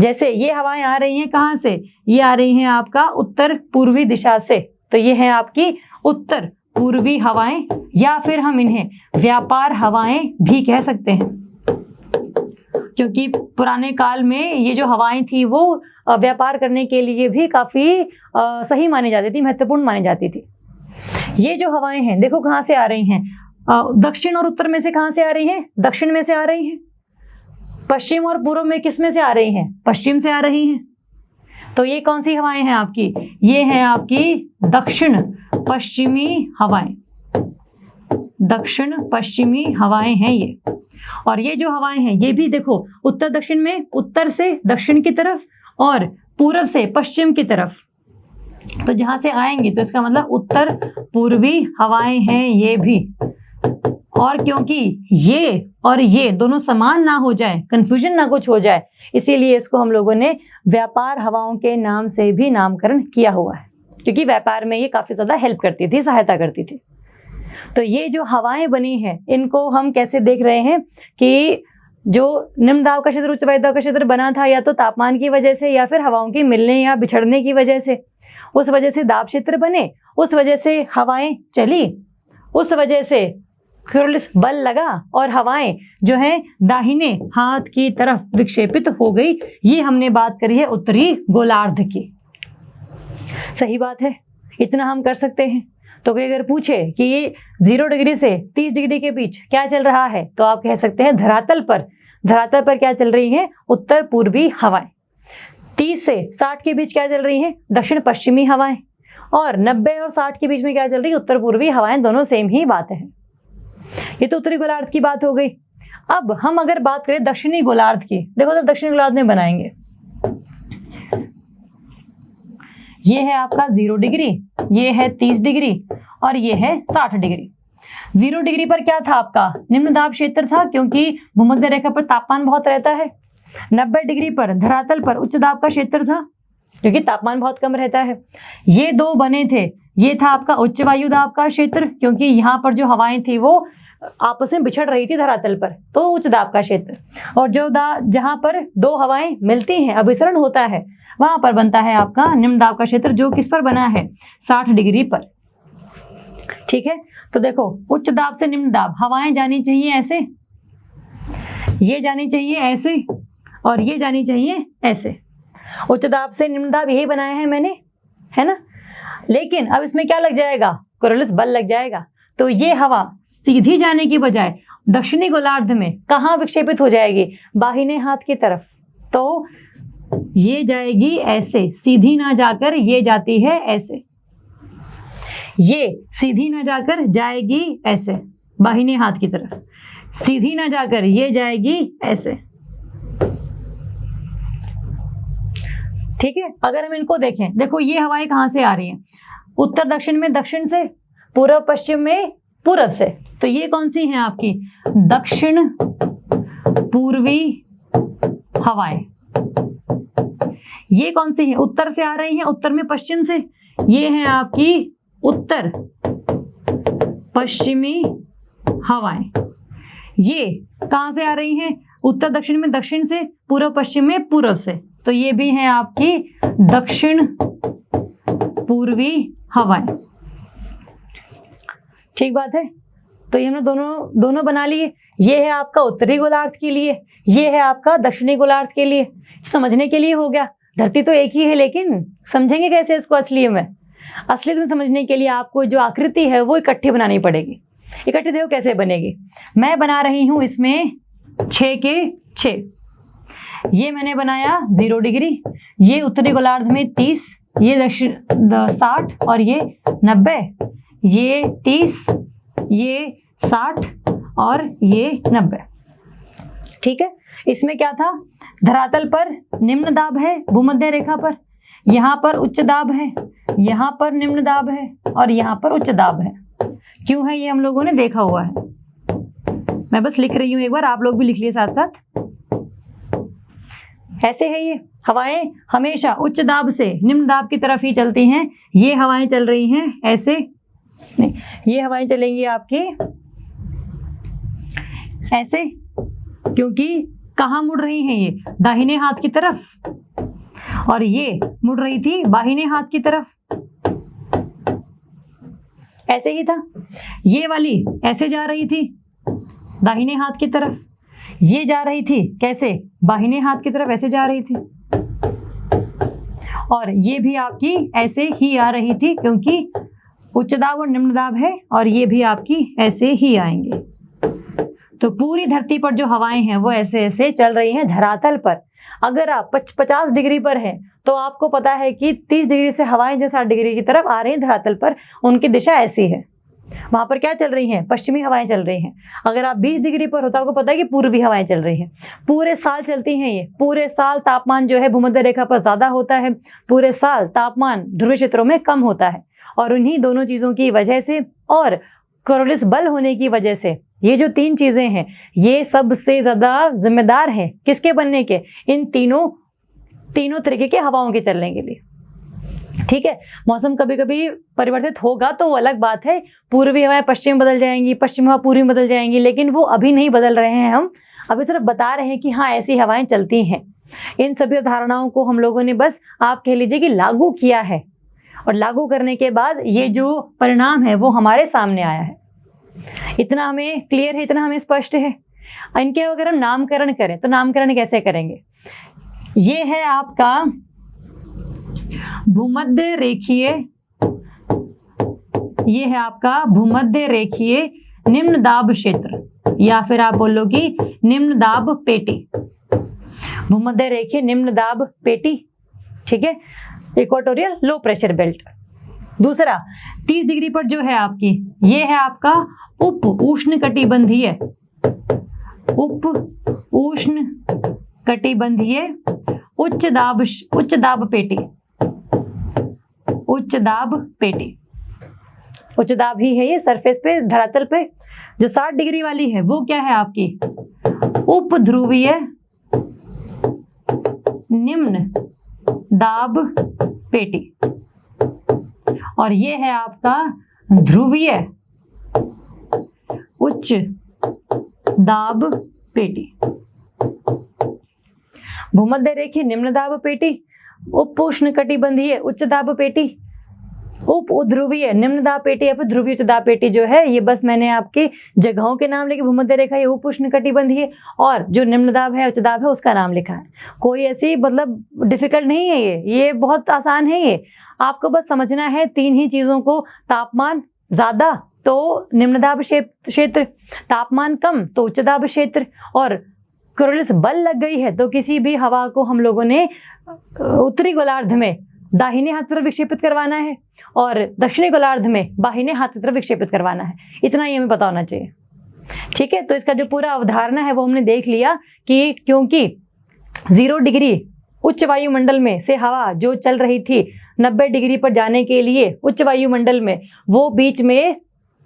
जैसे ये हवाएं आ रही हैं कहाँ से, ये आ रही हैं आपका उत्तर पूर्वी दिशा से, तो ये है आपकी उत्तर पूर्वी हवाएं, या फिर हम इन्हें व्यापार हवाएं भी कह सकते हैं, क्योंकि पुराने काल में ये जो हवाएं थी वो व्यापार करने के लिए भी काफ़ी सही मानी जाती थी, महत्वपूर्ण मानी जाती थी। ये जो हवाएं हैं देखो कहाँ से आ रही हैं, दक्षिण और उत्तर में से कहाँ से आ रही हैं, दक्षिण में से आ रही हैं। पश्चिम और पूर्व में किस में से आ रही हैं, पश्चिम से आ रही हैं। तो ये कौन सी हवाएं हैं आपकी, ये हैं आपकी दक्षिण पश्चिमी हवाएं। दक्षिण पश्चिमी हवाएं हैं ये। और ये जो हवाएं हैं ये भी देखो उत्तर दक्षिण में, उत्तर से दक्षिण की तरफ और पूर्व से पश्चिम की तरफ, तो जहां से आएंगे तो इसका मतलब उत्तर पूर्वी हवाएं हैं ये भी। और क्योंकि ये और ये दोनों समान ना हो जाए, कंफ्यूजन ना कुछ हो जाए, इसीलिए इसको हम लोगों ने व्यापार हवाओं के नाम से भी नामकरण किया हुआ है, क्योंकि व्यापार में ये काफी ज्यादा हेल्प करती थी, सहायता करती थी। तो ये जो हवाएं बनी हैं इनको हम कैसे देख रहे हैं कि जो निम्न दाब का क्षेत्र उच्च वायु दाब का क्षेत्र बना था या तो तापमान की वजह से या फिर हवाओं के मिलने या बिछड़ने की वजह से, उस वजह से दाब क्षेत्र बने, उस वजह से हवाएं चली, उस वजह से क्यूरलिस बल लगा और हवाएं जो हैं दाहिने हाथ की तरफ विक्षेपित हो गई। ये हमने बात करी है उत्तरी गोलार्ध की। सही बात है, इतना हम कर सकते हैं। तो कोई अगर पूछे कि ये 0 डिग्री से 30 डिग्री के बीच क्या चल रहा है, तो आप कह सकते हैं धरातल पर क्या चल रही है, उत्तर पूर्वी हवाएं। 30 से 60 के बीच क्या चल रही हैं, दक्षिण पश्चिमी हवाएं। और 90 और 60 के बीच में क्या चल रही है, उत्तर पूर्वी हवाएं। दोनों सेम ही बात है। ये तो उत्तरी गोलार्ध की बात हो गई। अब हम अगर बात करें दक्षिणी गोलार्ध की, देखो तो दक्षिणी गोलार्ध में बनाएंगे, ये है आपका 0 डिग्री, ये है 30 डिग्री और ये है 60 डिग्री। 0 डिग्री पर क्या था आपका, निम्न दाब क्षेत्र था, क्योंकि भूमध्य रेखा पर तापमान बहुत रहता है। 90 डिग्री पर धरातल पर उच्च दाब का क्षेत्र था, क्योंकि तापमान बहुत कम रहता है। ये दो बने थे, ये था आपका उच्च वायु दाब का क्षेत्र, क्योंकि यहाँ पर जो हवाएं थी वो आपस में बिछड़ रही थी धरातल पर, तो उच्च दाब का क्षेत्र। और जो जहां पर दो हवाएं मिलती हैं, अभिसरण होता है, वहां पर बनता है आपका निम्न दाब का क्षेत्र, जो किस पर बना है, 60 डिग्री पर। ठीक है, तो देखो उच्च दाब से निम्न दाब, हवाएं जानी चाहिए ऐसे, ये जानी चाहिए ऐसे और ये जानी चाहिए ऐसे। उच्च दाब से निम्न दाब यही बनाया है मैंने, है ना। लेकिन अब इसमें क्या लग जाएगा, कोरोलिस बल लग जाएगा। तो ये हवा सीधी जाने की बजाय दक्षिणी गोलार्ध में कहाँ विक्षेपित हो जाएगी, बाहिने हाथ की तरफ। तो ये जाएगी ऐसे, सीधी ना जाकर ये जाती है ऐसे, ये सीधी ना जाकर जाएगी ऐसे बाहिने हाथ की तरफ, सीधी ना जाकर ये जाएगी ऐसे। ठीक है, अगर हम इनको देखें, देखो ये हवाएं कहाँ से आ रही हैं, उत्तर दक्षिण में दक्षिण से, पूर्व पश्चिम में पूर्व से। तो ये कौन सी हैं आपकी, दक्षिण पूर्वी हवाएं। ये कौन सी है, उत्तर से आ रही हैं, उत्तर में पश्चिम से। ये है आपकी उत्तर पश्चिमी हवाएं। ये कहां से आ रही हैं, उत्तर दक्षिण में दक्षिण से, पूर्व पश्चिम में पूर्व से। तो ये भी है आपकी दक्षिण पूर्वी हवाएं। ठीक बात है, तो ये हमने दोनों बना लिए। ये है आपका उत्तरी गोलार्ध के लिए, ये है आपका दक्षिणी गोलार्ध के लिए। समझने के लिए हो गया, धरती तो एक ही है, लेकिन समझेंगे कैसे इसको असली में। असलियत में समझने के लिए आपको जो आकृति है वो इकट्ठी बनानी पड़ेगी। इकट्ठी देखो कैसे बनेगी, मैं बना रही हूं इसमें 6 के 6। ये मैंने बनाया 0 डिग्री, ये उत्तरी गोलार्ध में 30, ये दक्षिण 60 और ये 90, ये 30, ये 60 और ये 90। ठीक है, इसमें क्या था, धरातल पर निम्न दाब है भूमध्य रेखा पर, यहाँ पर उच्च दाब है, यहाँ पर निम्न दाब है और यहाँ पर उच्च दाब है। क्यों है ये हम लोगों ने देखा हुआ है, मैं बस लिख रही हूँ, एक बार आप लोग भी लिख लिए साथ साथ। ऐसे है ये हवाएं हमेशा उच्च दाब से निम्न दाब की तरफ ही चलती हैं। ये हवाएं चल रही हैं ऐसे नहीं, ये हवाएं चलेंगी आपकी ऐसे, क्योंकि कहाँ मुड़ रही हैं, ये दाहिने हाथ की तरफ, और ये मुड़ रही थी बाहिने हाथ की तरफ। ऐसे ही था, ये वाली ऐसे जा रही थी दाहिने हाथ की तरफ, ये जा रही थी कैसे, बाहिने हाथ की तरफ ऐसे जा रही थी, और ये भी आपकी ऐसे ही आ रही थी, क्योंकि उच्च दाब और निम्न दाब है, और ये भी आपकी ऐसे ही आएंगे। तो पूरी धरती पर जो हवाएं हैं वो ऐसे ऐसे चल रही हैं धरातल पर। अगर आप 50 डिग्री पर हैं तो आपको पता है कि 30 डिग्री से हवाएं जो 60 डिग्री की तरफ आ रही हैं धरातल पर, उनकी दिशा ऐसी है। वहां पर क्या चल रही हैं? पश्चिमी हवाएं चल रही हैं। अगर आप 20 डिग्री पर होता, आपको पता है कि पूर्वी हवाएं चल रही हैं। पूरे साल चलती हैं ये। पूरे साल तापमान जो है भूमध्य रेखा पर ज्यादा होता है, पूरे साल तापमान ध्रुवीय क्षेत्रों में कम होता है। और उन्हीं दोनों चीजों की वजह से और कोरोलिस बल होने की वजह से, ये जो 3 चीजें हैं, ये सबसे ज्यादा जिम्मेदार हैं किसके बनने के? इन तीनों तरीके के हवाओं के चलने के लिए। ठीक है, मौसम कभी कभी परिवर्तित होगा तो वो अलग बात है। पूर्वी हवाएं पश्चिम बदल जाएंगी, पश्चिम हवा पूर्वी बदल जाएंगी, लेकिन वो अभी नहीं बदल रहे हैं। हम अभी सिर्फ बता रहे हैं कि हाँ ऐसी हवाएं चलती हैं। इन सभी धारणाओं को हम लोगों ने बस आप कह लीजिए कि लागू किया है, और लागू करने के बाद ये जो परिणाम है वो हमारे सामने आया है। इतना हमें क्लियर है, इतना हमें स्पष्ट है। इनके अगर हम नामकरण करें तो नामकरण कैसे करेंगे? ये है आपका भूमध्य रेखीय, ये है आपका भूमध्य रेखीय निम्न दाब क्षेत्र, या फिर आप बोलो कि निम्न दाब पेटी। भूमध्य रेखीय निम्न दाब पेटी, ठीक है, इक्वेटोरियल लो प्रेशर बेल्ट। दूसरा 30 डिग्री पर जो है आपकी, ये है आपका उप उष्ण कटिबंधीय, उप उष्ण कटिबंधीय उच्च दाब पेटी, उच्च दाब पेटी। उच्च दाब ही है ये, सरफेस पे, धरातल पे। जो 60 डिग्री वाली है वो क्या है आपकी? उप ध्रुवीय निम्न दाब पेटी। और ये है आपका ध्रुवीय उच्च दाब पेटी। भूमध्य रेखीय निम्न दाब पेटी, उप उष्ण कटिबंधीय उच्च दाब पेटी, उप ध्रुवीय निम्न दाब पेटी या फिर ध्रुवीय उच्च दाब पेटी जो है, ये बस मैंने आपके जगहों के नाम लेके भूमध्य रेखा ये उप उष्ण कटिबंधीय, और जो निम्न दाब है उच्च दाब है उसका नाम लिखा है। कोई ऐसी मतलब डिफिकल्ट नहीं है, ये बहुत आसान है। ये आपको बस समझना है 3 ही चीजों को। तापमान ज्यादा तो निम्न दाब क्षेत्र, तापमान कम तो उच्च दाब क्षेत्र, और कोरोलिस बल लग गई है तो किसी भी हवा को हम लोगों ने उत्तरी गोलार्ध में दाहिने हाथ की तरफ विक्षेपित करवाना है और दक्षिणी गोलार्ध में बाहिने हाथ की तरफ विक्षेपित करवाना है। इतना ही हमें पता होना चाहिए। ठीक है, तो इसका जो पूरा अवधारणा है वो हमने देख लिया कि क्योंकि 0 डिग्री उच्च वायुमंडल में से हवा जो चल रही थी 90 डिग्री पर जाने के लिए उच्च वायुमंडल में, वो बीच में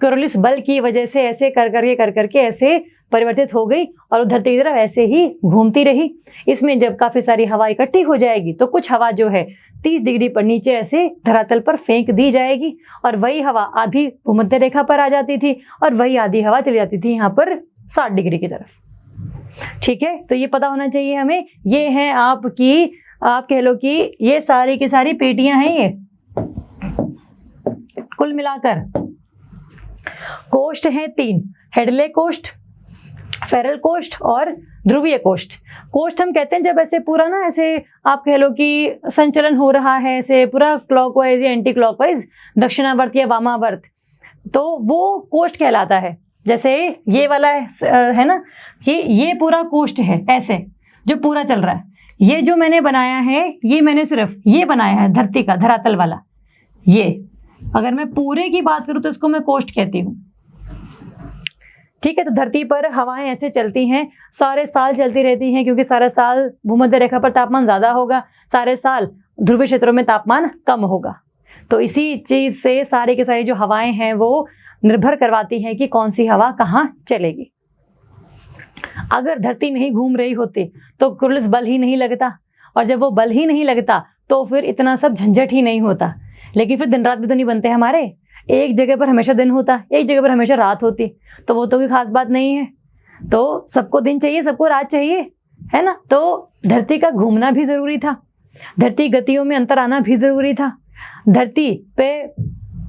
कोरोलिस बल की वजह से ऐसे कर करके ऐसे परिवर्तित हो गई और धरती की तरफ ऐसे ही घूमती रही। इसमें जब काफी सारी हवा इकट्ठी हो जाएगी तो कुछ हवा जो है 30 डिग्री पर नीचे ऐसे धरातल पर फेंक दी जाएगी, और वही हवा आधी भूमध्य रेखा पर आ जाती थी और वही आधी हवा चली जाती थी यहाँ पर 60 डिग्री की तरफ। ठीक है, तो ये पता होना चाहिए हमें। ये है आपकी, आप कह लो कि ये सारी की सारी पेटियां हैं। ये कुल मिलाकर कोष्ठ हैं 3, हेडले कोष्ठ, फेरल कोष्ठ और ध्रुवीय कोष्ठ। कोष्ठ हम कहते हैं जब ऐसे पूरा ना ऐसे आप कह लो कि संचलन हो रहा है, ऐसे पूरा क्लॉकवाइज या एंटी क्लॉकवाइज, दक्षिणावर्त या वामावर्त, तो वो कोष्ठ कहलाता है। जैसे ये वाला है ना कि ये पूरा कोष्ठ है ऐसे जो पूरा चल रहा है। ये जो मैंने बनाया है ये मैंने सिर्फ ये बनाया है धरती का धरातल वाला। ये अगर मैं पूरे की बात करूं तो इसको मैं कोष्ठ कहती हूँ। ठीक है, तो धरती पर हवाएं ऐसे चलती हैं, सारे साल चलती रहती हैं, क्योंकि सारा साल भूमध्य रेखा पर तापमान ज्यादा होगा, सारे साल ध्रुवीय क्षेत्रों में तापमान कम होगा। तो इसी चीज से सारी की सारी जो हवाएं हैं वो निर्भर करवाती हैं कि कौन सी हवा कहाँ चलेगी। अगर धरती नहीं घूम रही होती तो कोरोलिस बल ही नहीं लगता, और जब वो बल ही नहीं लगता तो फिर इतना सब झंझट ही नहीं होता। लेकिन फिर दिन रात भी तो नहीं बनते हमारे, एक जगह पर हमेशा दिन होता, एक जगह पर हमेशा रात होती, तो वो तो कोई खास बात नहीं है। तो सबको दिन चाहिए, सबको रात चाहिए, है ना। तो धरती का घूमना भी जरूरी था, धरती गतियों में अंतर आना भी जरूरी था, धरती पे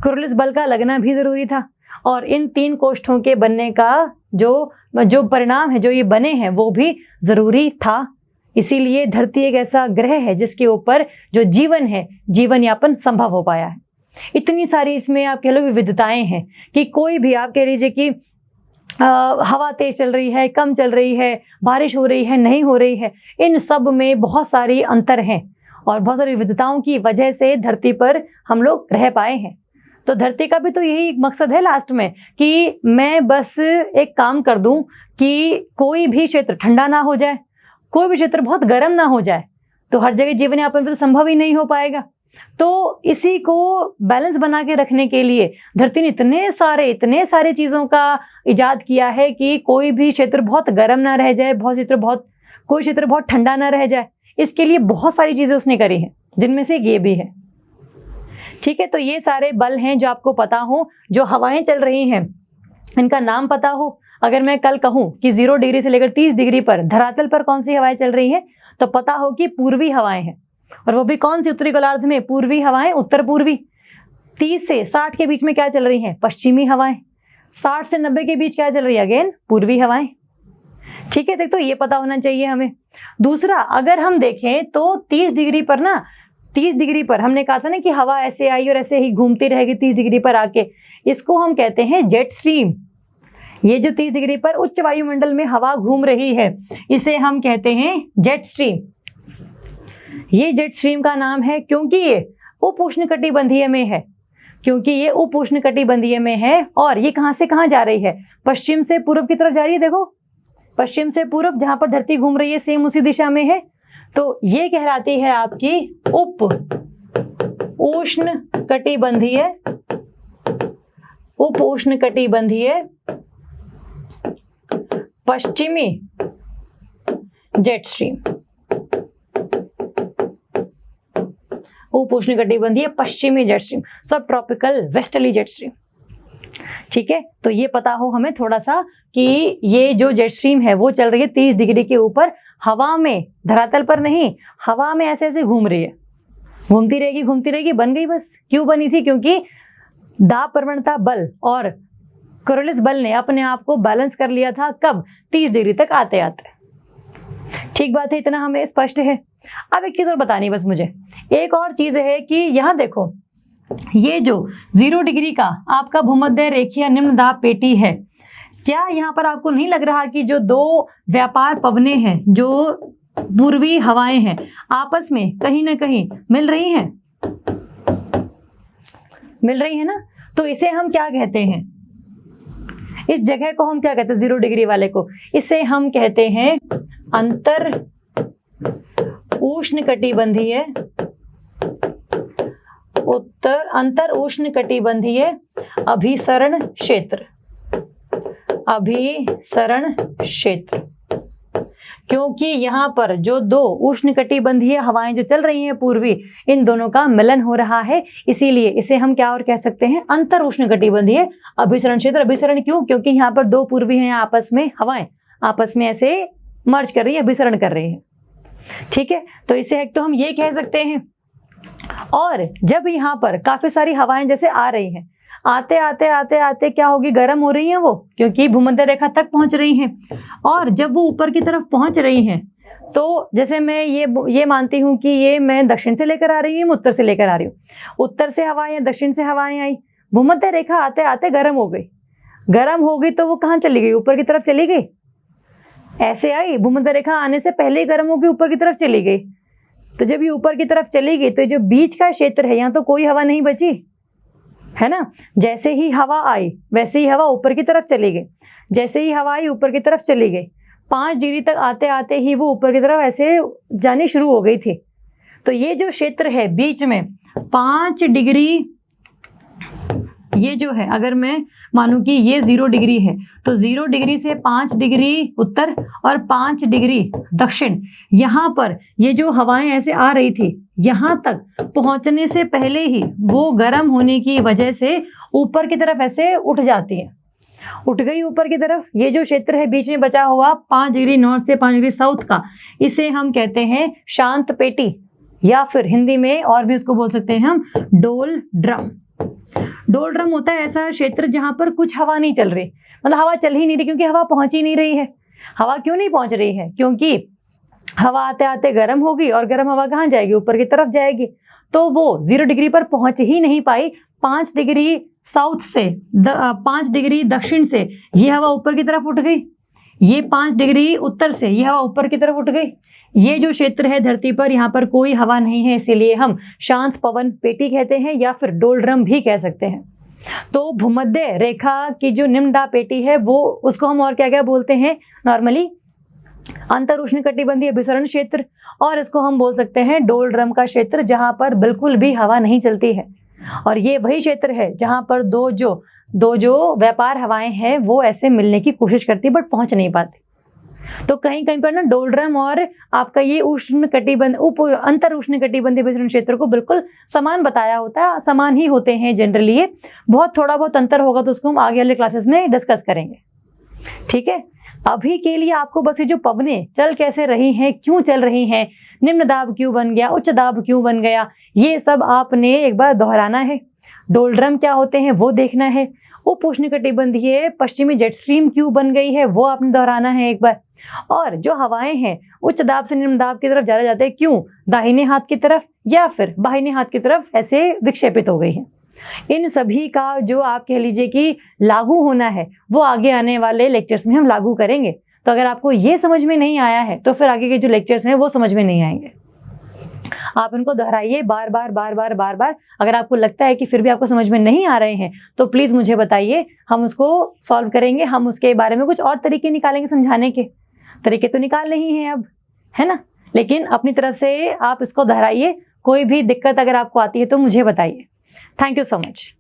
कोरोलिस बल का लगना भी जरूरी था, और इन 3 कोष्ठों के बनने का जो परिणाम है, जो ये बने हैं, वो भी जरूरी था। इसीलिए धरती एक ऐसा ग्रह है जिसके ऊपर जो जीवन है, जीवन यापन संभव हो पाया है। इतनी सारी इसमें आप कह लो विविधताएं हैं कि कोई भी आप कह लीजिए कि हवा तेज चल रही है, कम चल रही है, बारिश हो रही है, नहीं हो रही है, इन सब में बहुत सारी अंतर हैं और बहुत सारी विविधताओं की वजह से धरती पर हम लोग रह पाए हैं। तो धरती का भी तो यही मकसद है लास्ट में कि मैं बस एक काम कर दूं कि कोई भी क्षेत्र ठंडा ना हो जाए, कोई भी क्षेत्र बहुत गर्म ना हो जाए, तो हर जगह जीवन यापन तो संभव ही नहीं हो पाएगा। तो इसी को बैलेंस बना के रखने के लिए धरती ने इतने सारे चीज़ों का इजाद किया है कि कोई भी क्षेत्र बहुत गर्म ना रह जाए, कोई क्षेत्र बहुत ठंडा ना रह जाए। इसके लिए बहुत सारी चीज़ें उसने करी हैं, जिनमें से ये भी है। ठीक है, तो ये सारे बल हैं जो आपको पता हो। जो हवाएं चल रही हैं इनका नाम पता हो। अगर मैं कल कहूँ कि 0 डिग्री से लेकर 30 डिग्री पर धरातल पर कौन सी हवाएं चल रही हैं, तो पता हो कि पूर्वी हवाएं हैं। और वो भी कौन सी? उत्तरी गोलार्ध में पूर्वी हवाएं, उत्तर पूर्वी। 30 से 60 के बीच में क्या चल रही हैं? पश्चिमी हवाएं। 60 से 90 के बीच क्या चल रही है? अगेन पूर्वी हवाएं। ठीक है, देख, तो ये पता होना चाहिए हमें। दूसरा, अगर हम देखें तो 30 डिग्री पर हमने कहा था ना कि हवा ऐसे आई और ऐसे ही घूमती रहेगी 30 डिग्री पर आके। इसको हम कहते हैं जेट स्ट्रीम। ये जो 30 डिग्री पर उच्च वायुमंडल में हवा घूम रही है, इसे हम कहते हैं जेट स्ट्रीम। ये जेट स्ट्रीम का नाम है क्योंकि ये उपोष्णकटिबंधीय में है। और ये कहां से कहां जा रही है? पश्चिम से पूर्व की तरफ जा रही है। देखो, पश्चिम से पूर्व जहां पर धरती घूम रही है सेम उसी दिशा में है। तो ये कहलाती है आपकी उपोष्णकटिबंधीय पश्चिमी जेट स्ट्रीम। उपोष्णकटिबंधीय पश्चिमी जेट स्ट्रीम, सब ट्रॉपिकल वेस्टर्ली जेट स्ट्रीम। ठीक है, तो ये पता हो हमें थोड़ा सा कि ये जो जेट स्ट्रीम है वो चल रही है 30 डिग्री के ऊपर हवा में, धरातल पर नहीं, हवा में ऐसे ऐसे घूम रही है। घूमती रहेगी, बन गई बस। क्यों बनी थी? क्योंकि दाब प्रवणता बल और कोरियोलिस बल ने अपने आप को बैलेंस कर लिया था। कब? 30 डिग्री तक आते आते। ठीक बात है, इतना हमें स्पष्ट है। अब एक चीज और बतानी बस मुझे। एक और चीज है कि यहाँ देखो, ये जो 0 डिग्री का आपका भूमध्य रेखीय निम्न दाब पेटी है, क्या यहाँ पर आपको नहीं लग रहा कि जो 2 व्यापार पवनें हैं, जो पूर्वी हवाएं हैं, आपस में कहीं ना कहीं मिल रही हैं ना? तो इसे हम क्या कहते हैं? इस जगह को हम क्या कहते हैं? 0 डिग्री वाले को, इसे हम कहते हैं अंतर उष्णकटिबंधीय अभिसरण क्षेत्र। क्योंकि यहाँ पर जो 2 उष्णकटिबंधीय हवाएं जो चल रही हैं पूर्वी, इन दोनों का मिलन हो रहा है, इसीलिए इसे हम क्या और कह सकते हैं? अंतर उष्णकटिबंधीय अभिसरण क्षेत्र। अभिसरण क्यों? क्योंकि यहाँ पर 2 पूर्वी हैं, आपस में हवाएं आपस में ऐसे मर्ज कर रही है, अभिसरण कर रही है। ठीक है, तो इसे एक तो हम ये कह सकते हैं। और जब यहाँ पर काफी सारी हवाएं जैसे आ रही हैं, आते आते क्या होगी? गर्म हो रही हैं वो, क्योंकि भूमध्य रेखा तक पहुंच रही हैं। और जब वो ऊपर की तरफ पहुंच रही हैं, तो जैसे मैं ये मानती हूँ कि ये मैं दक्षिण से लेकर आ रही हूँ, मैं उत्तर से लेकर आ रही हूँ। उत्तर से हवाएं या दक्षिण से हवाएं आई, भूमध्य रेखा आते आते गर्म हो गई तो वो कहाँ चली गई? ऊपर की तरफ चली गई। ऐसे आई, भूमध्य रेखा आने से पहले ही गर्म होगी, ऊपर की तरफ चली गई। तो जब ये ऊपर की तरफ चली गई, तो जो बीच का क्षेत्र है, यहाँ तो कोई हवा नहीं बची है ना। जैसे ही हवा आई वैसे ही हवा ऊपर की तरफ चली गई, जैसे ही हवा आई ऊपर की तरफ चली गई। 5 डिग्री तक आते आते ही वो ऊपर की तरफ ऐसे जानी शुरू हो गई थी। तो ये जो क्षेत्र है बीच में 5 डिग्री, ये जो है, अगर मैं मानूं कि ये 0 डिग्री है, तो 0 डिग्री से 5 डिग्री उत्तर और 5 डिग्री दक्षिण, यहाँ पर ये जो हवाएं ऐसे आ रही थी, यहाँ तक पहुंचने से पहले ही वो गर्म होने की वजह से ऊपर की तरफ ऐसे उठ जाती है। उठ गई ऊपर की तरफ। ये जो क्षेत्र है बीच में बचा हुआ 5 डिग्री नॉर्थ से 5 डिग्री साउथ का, इसे हम कहते हैं शांत पेटी, या फिर हिंदी में और भी उसको बोल सकते हैं हम डोल ड्रम। डोल ड्रम होता है ऐसा क्षेत्र जहां पर कुछ हवा नहीं चल रही, मतलब हवा चल ही नहीं रही, क्योंकि हवा पहुंच ही नहीं रही है। हवा क्यों नहीं पहुंच रही है? क्योंकि हवा आते आते गर्म होगी, और गर्म हवा कहाँ जाएगी? ऊपर की तरफ जाएगी। तो वो 0 डिग्री पर पहुंच ही नहीं पाई। 5 डिग्री साउथ से 5 डिग्री दक्षिण से ये हवा ऊपर की तरफ उठ गई, ये 5 डिग्री उत्तर से ये हवा ऊपर की तरफ उठ गई। ये जो क्षेत्र है धरती पर, यहाँ पर कोई हवा नहीं है, इसीलिए हम शांत पवन पेटी कहते हैं, या फिर डोल ड्रम भी कह सकते हैं। तो भूमध्य रेखा की जो निम्न दाब पेटी है वो, उसको हम और क्या क्या बोलते हैं नॉर्मली, अंतर उष्णकटिबंधीय अभिसरण क्षेत्र, और इसको हम बोल सकते हैं डोल ड्रम का क्षेत्र, जहां पर बिल्कुल भी हवा नहीं चलती है। और ये वही क्षेत्र है जहां पर दो जो व्यापार हवाएं हैं वो ऐसे मिलने की कोशिश करती बट पहुंच नहीं पाती। तो कहीं कहीं पर ना डोल ड्रम और आपका ये अंतर उष्णकटिबंधीय अभिसरण क्षेत्र को बिल्कुल समान बताया होता है, समान ही होते हैं जनरली। ये बहुत थोड़ा बहुत अंतर होगा तो उसको हम आगे वाले क्लासेस में डिस्कस करेंगे, ठीक है। अभी के लिए आपको बस ये जो पवनें चल कैसे रही हैं, क्यों चल रही हैं, निम्न दाब क्यों बन गया, उच्च दाब क्यों बन गया, ये सब आपने एक बार दोहराना है। डोल ड्रम क्या होते हैं वो देखना है। उप उष्णकटिबंधीय पश्चिमी जेट स्ट्रीम क्यों बन गई है वो आपने दोहराना है एक बार। और जो हवाएं हैं उच्च दाब से निम्न दाब की तरफ ज्यादा जाते हैं, क्यों, दाहिने हाथ की तरफ या फिर बाहिने हाथ की तरफ ऐसे विक्षेपित हो गई है। इन सभी का जो आप कह लीजिए कि लागू होना है वो आगे आने वाले लेक्चर्स में हम लागू करेंगे। तो अगर आपको ये समझ में नहीं आया है तो फिर आगे के जो लेक्चर्स हैं वो समझ में नहीं आएंगे। आप इनको दोहराइए बार बार। अगर आपको लगता है कि फिर भी आपको समझ में नहीं आ रहे हैं तो प्लीज मुझे बताइए, हम उसको सॉल्व करेंगे। हम उसके बारे में कुछ और तरीके निकालेंगे, समझाने के तरीके तो निकाल नहीं है अब, है ना। लेकिन अपनी तरफ से आप इसको दोहराइए। कोई भी दिक्कत अगर आपको आती है तो मुझे बताइए। Thank you so much.